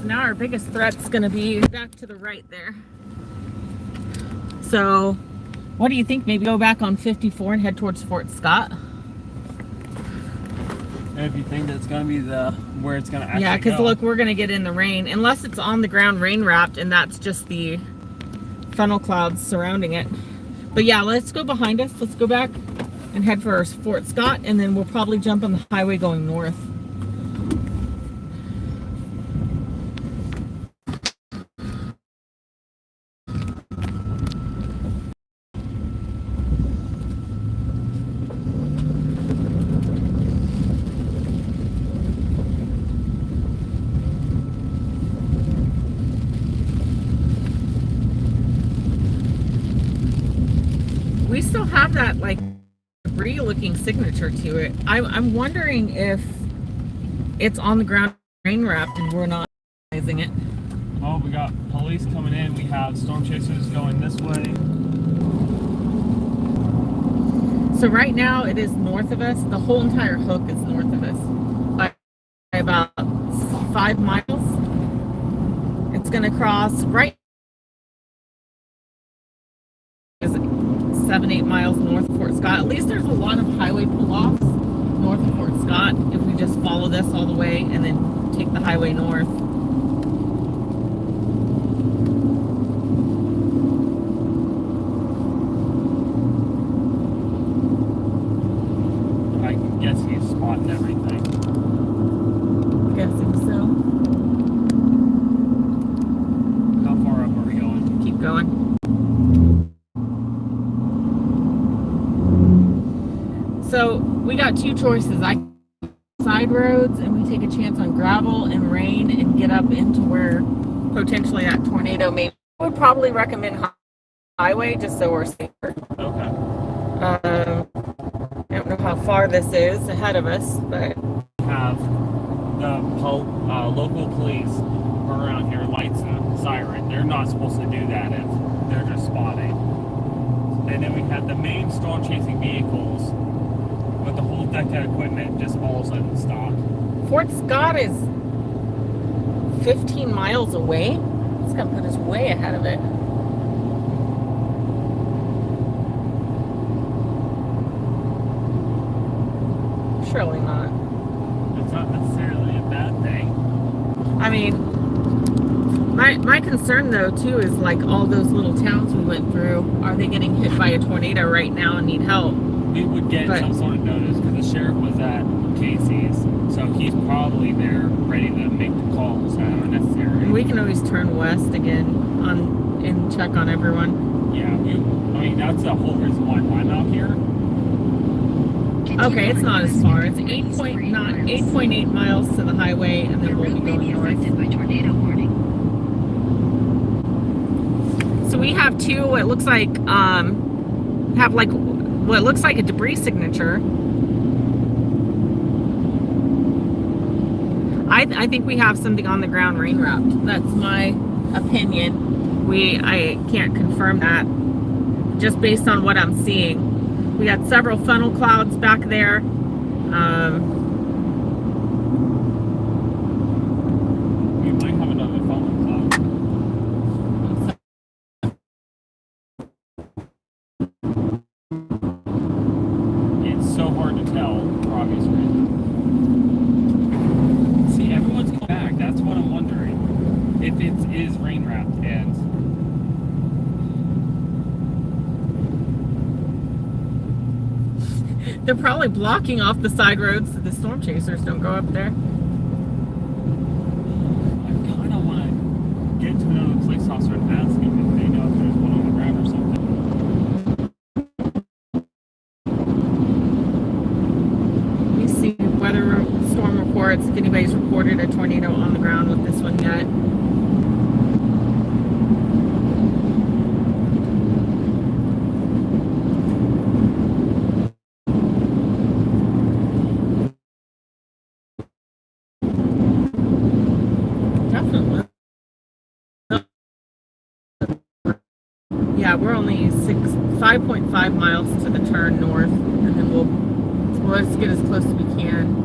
So now our biggest threat's going to be back to the right there. So what do you think? Maybe go back on 54 and head towards Fort Scott? If you think that's going to be where it's going to actually Yeah, because go. look, we're going to get in the rain. Unless it's on the ground rain wrapped and that's just the funnel clouds surrounding it. But yeah, let's go behind us. Let's go back and head for Fort Scott, and then we'll probably jump on the highway going north. We still have that like debris looking signature to it. I'm wondering if it's on the ground rain wrapped and we're not realizing it. Oh, we got police coming in. We have storm chasers going this way. So right now it is north of us. The whole entire hook is north of us by about 5 miles. It's going to cross right 7-8 miles north of Fort Scott. At least there's a lot of highway pull-offs north of Fort Scott if we just follow this all the way and then take the highway north. I guess he's spotting everything. Guessing so. How far up are we going? Keep going. So we got two choices. I side roads and we take a chance on gravel and rain and get up into where potentially that tornado may. I would probably recommend highway just so we're safer. Okay. I don't know how far this is ahead of us, but Have the local police around here lights a siren. They're not supposed to do that if they're just spotting. And then we had the main storm chasing vehicles with the whole deck of equipment just all of a sudden stop. Fort Scott is 15 miles away. It's gonna put us way ahead of it. Surely not. It's not necessarily a bad thing. I mean, my concern though too is like all those little towns we went through. Are they getting hit by a tornado right now and need help? We would get But- some sort of notice because the sheriff was at Casey's, so he's probably there ready to make the calls that are necessary. We can always turn west again and check on everyone. Yeah, I mean that's the whole reason why I'm out here. Okay, it's not as far. It's 8.8 miles to the highway, and The then we'll be route may going be north. affected by tornado warning. So we have two. It looks like have like what looks like a debris signature. I think we have something on the ground rain wrapped. That's my opinion. I can't confirm that just based on what I'm seeing. We got several funnel clouds back there. We might have another falling cloud. It's so hard to tell for obvious reasons. See, everyone's coming back. That's what I'm wondering. If it is rain wrapped and They're probably blocking off the side roads so the storm chasers don't go up there. I kind of want to get to another police officer and ask him if they know if there's one on the ground or something. We see weather storm reports if anybody's reported a tornado on the ground with this one yet. Definitely. Yeah, we're only 5.5 miles to the turn north, and then let's get as close as we can.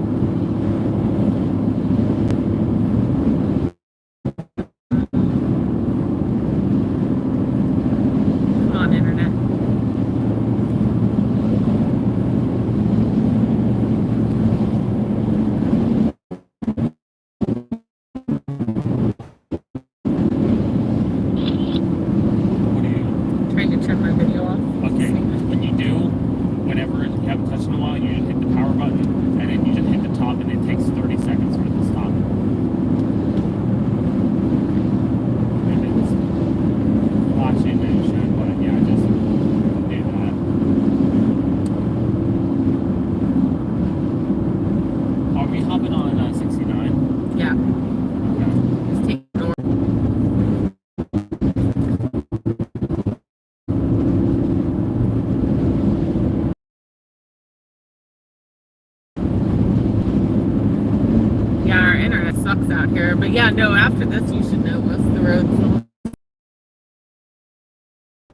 trucks out here. But yeah, no, after this, you should know most of the roads.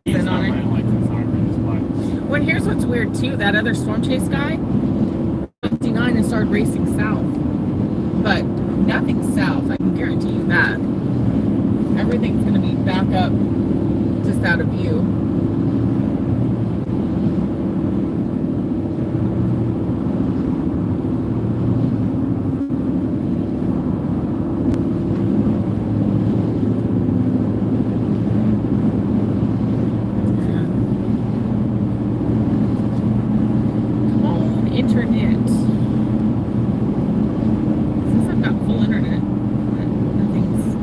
He's On not it. running lights sirens, but Well, here's what's weird too. That other storm chase guy, 59, and started racing south. But nothing south. I can guarantee you that. Everything's going to be back up, just out of view. Internet. Since I've got full internet, but nothing's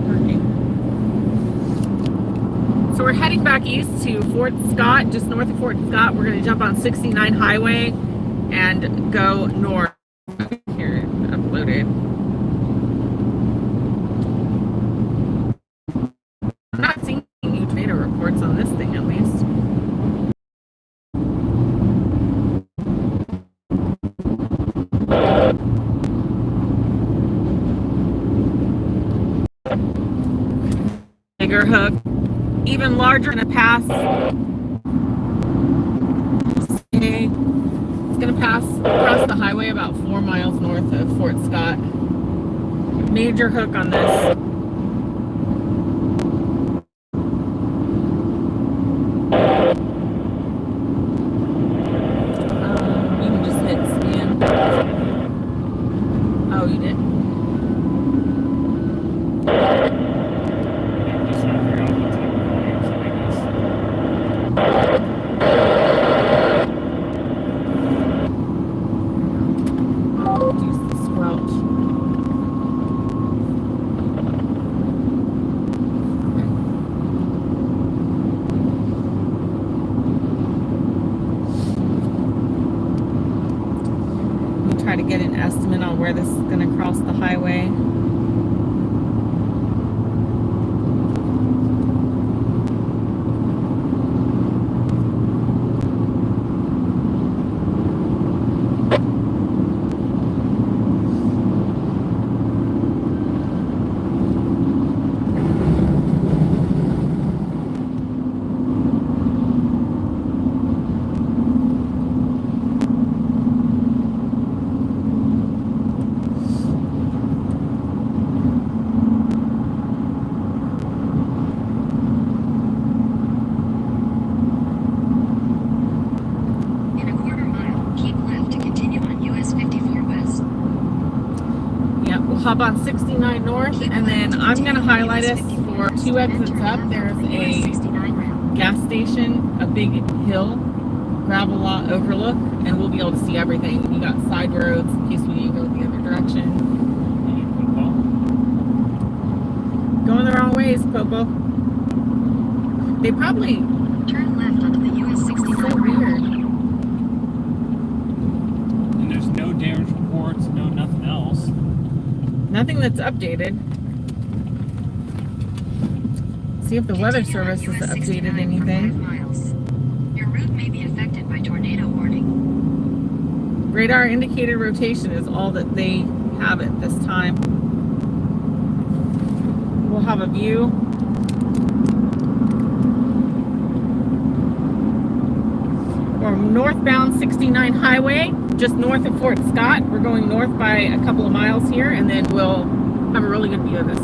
working. So we're heading back east to Fort Scott, just north of Fort Scott. We're going to jump on 69 highway and go north. Here, uploaded. I'm not seeing any tornado reports on this thing, at least. Bigger hook, even larger than a pass. Okay. It's going to pass across the highway about 4 miles north of Fort Scott. Major hook on this. You can just hit scan. Oh, you did? just trying to figure out what type of volumes I guess. Use the squelch. We'll try to get an estimate on where this is going to cross the highway. Hop on 69 north, and then I'm going to highlight us for 2 exits up. There's a gas station, a big hill, gravel lot overlook, and we'll be able to see everything. You got side roads in case we need to go the other direction. Going the wrong ways, Popo. They probably Turn left onto the US 69 so weird. And there's no damage reports, no nothing else. Nothing that's updated. See if the Weather Service has updated anything. Your route may be affected by tornado warning. Radar indicated rotation is all that they have at this time. We'll have a view. We're northbound 69 highway, just north of Fort Scott. We're going north by a couple of miles here, and then we'll have a really good view of this.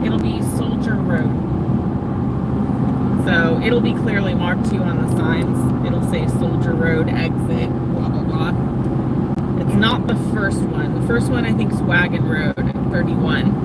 It'll be Soldier Road. So it'll be clearly marked too on the signs. It'll say Soldier Road, exit, blah, blah, blah. It's not the first one. The first one I think is Wagon Road, 31.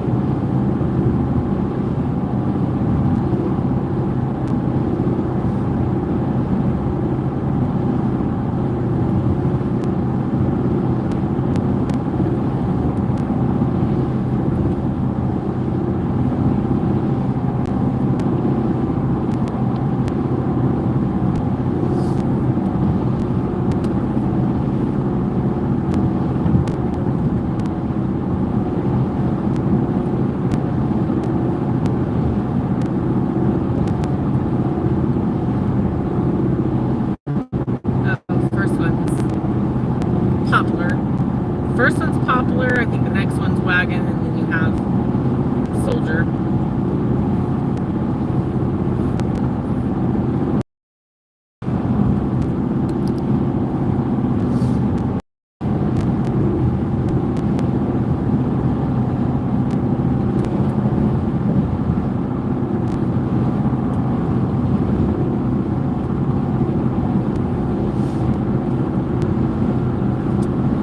first one's Poplar. I think the next one's Wagon, and then you have Soldier.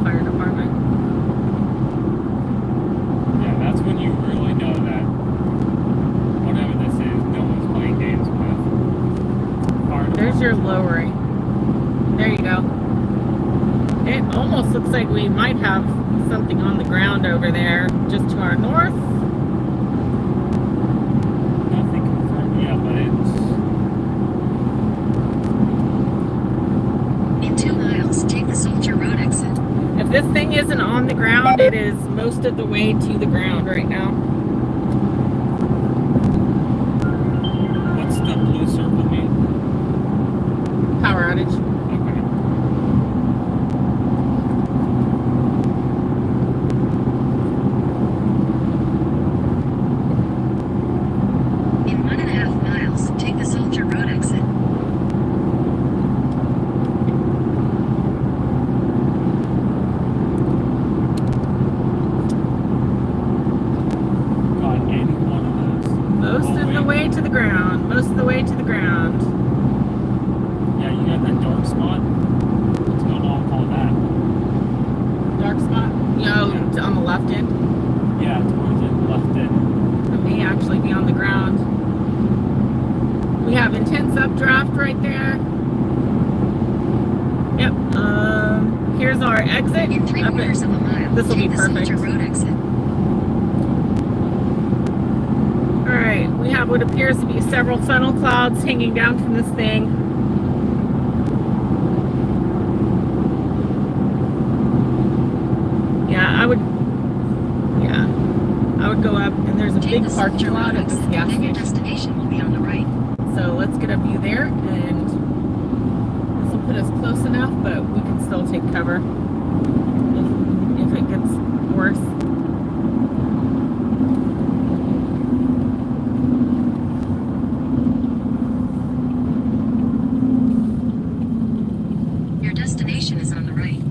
Fire department. Yeah, that's when you really know that whatever this is, no one's playing games with. There's your lowering. There you go. It almost looks like we might have something on the ground over there, just to our north. Nothing confirmed yet, but In 2 miles, take the Soldier Road exit. If this thing isn't on the ground, it is most of the way to the ground right now. what's the blue circle mean? Power outage. Okay. In 1.5 miles, take the Soldier Road exit. Got any one of those. Most of the way to the ground. Most of the way to the ground. Yeah, you got that dark spot. What's going on? Call that. Dark spot. Yo, Yeah. on the left end. Yeah, towards it, left it. It may actually be on the ground. We have intense updraft right there. Yep. Here's our exit. In 3/4 of a mile, This will be take the perfect. Soldier Road exit. All right. We have what appears to be several funnel clouds hanging down from this thing. Yeah, I would go up, and there's a Take big the parking Soldier lot Road at this exit. gas Then your station. destination will be on the right. So let's get a view there, and this will put us close enough, but we can still take cover if it gets worse. Your destination is on the right.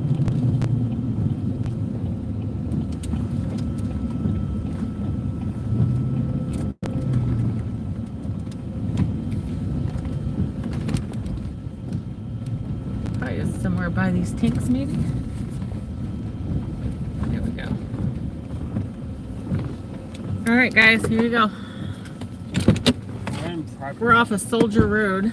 Probably is somewhere by these tanks, maybe. There we go. All right, guys, here you go. We're off of Soldier Road.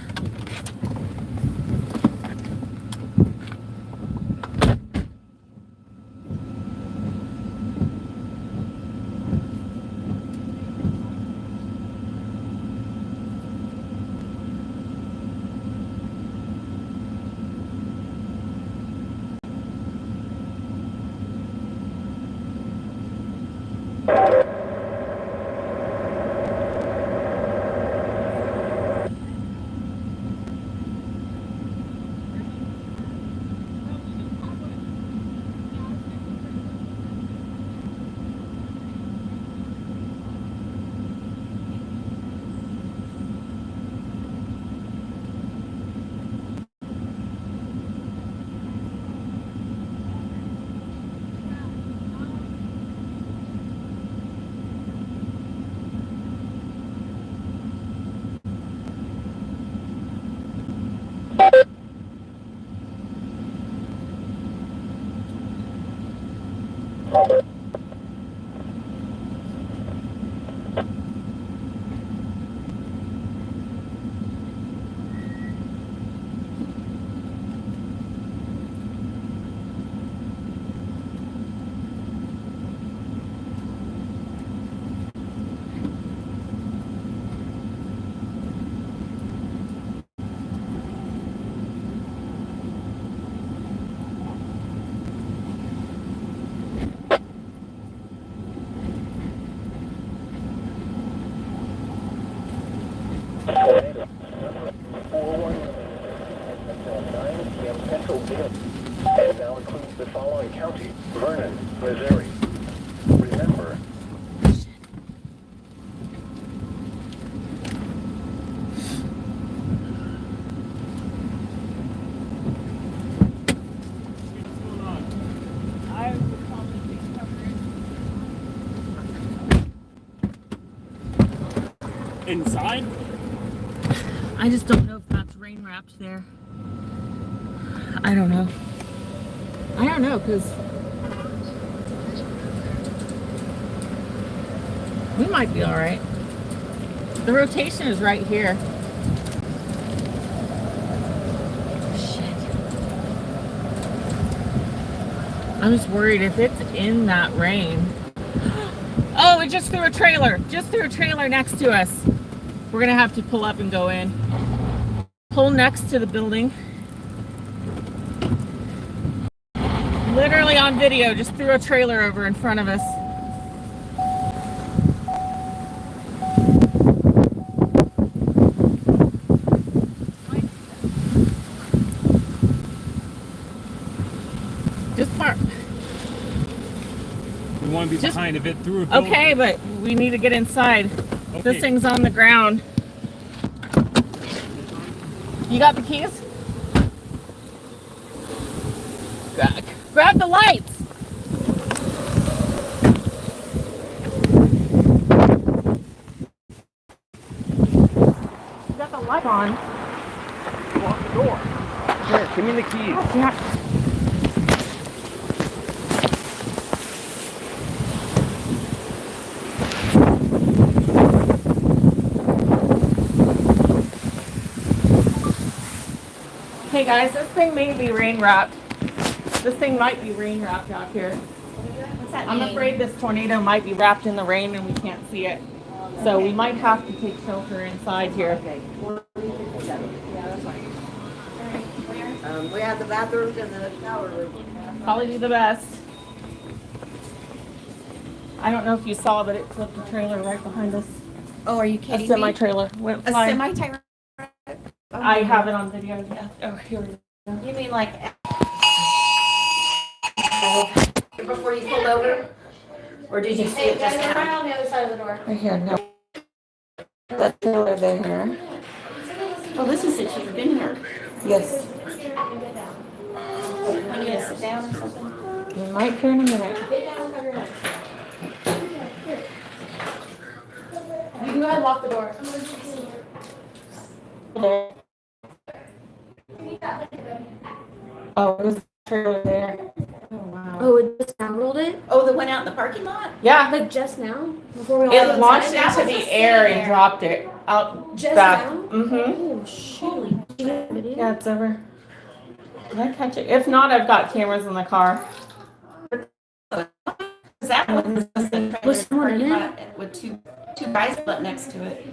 Missouri. Remember, I would probably take coverage. Inside? I just don't know if that's rain wrapped there. I don't know. I don't know, because we might be all right. The rotation is right here. Shit. I'm just worried if it's in that rain. Oh, it just threw a trailer. Just threw a trailer next to us. We're going to have to pull up and go in. Pull next to the building. Literally on video, just threw a trailer over in front of us. Just park. We want to be Just- behind if it through a building. Okay, but we need to get inside. Okay. This thing's on the ground. You got the keys? Grab the lights. You got the light on. lock the door. Here, give me the keys. Yeah. Hey guys, this thing may be rain wrapped. This thing might be rain wrapped out here. What's that I'm mean? afraid this tornado might be wrapped in the rain and we can't see it. So we might have to take shelter inside here. Okay. Yeah, that's fine. We have the bathrooms and the shower room. Probably be the best. I don't know if you saw, but it flipped a trailer right behind us. Oh, are you A kidding semi me? trailer went A flying. semi-tire? I have it on video. Yeah. Oh, here we go. You mean like before you pulled over? Or did you see it just now? on the other side of the door. Right here. No. That trailer there. Oh, this is since you've been here. Yes. I need to sit down or something? You might here in a minute. You go ahead and lock the door. There. Oh, there's a trailer there. Oh, wow. Oh, it just downrolled it? Oh, the one out in the parking lot? Yeah. Like just now? Before we all It got launched inside? into was the just air sitting and there. dropped it out Just back. now? Mm-hmm. Oh, shoot. Yeah, it's over. Did I catch it? If not, I've got cameras in the car. That one was the Was someone in parking it? lot with two guys up next to it.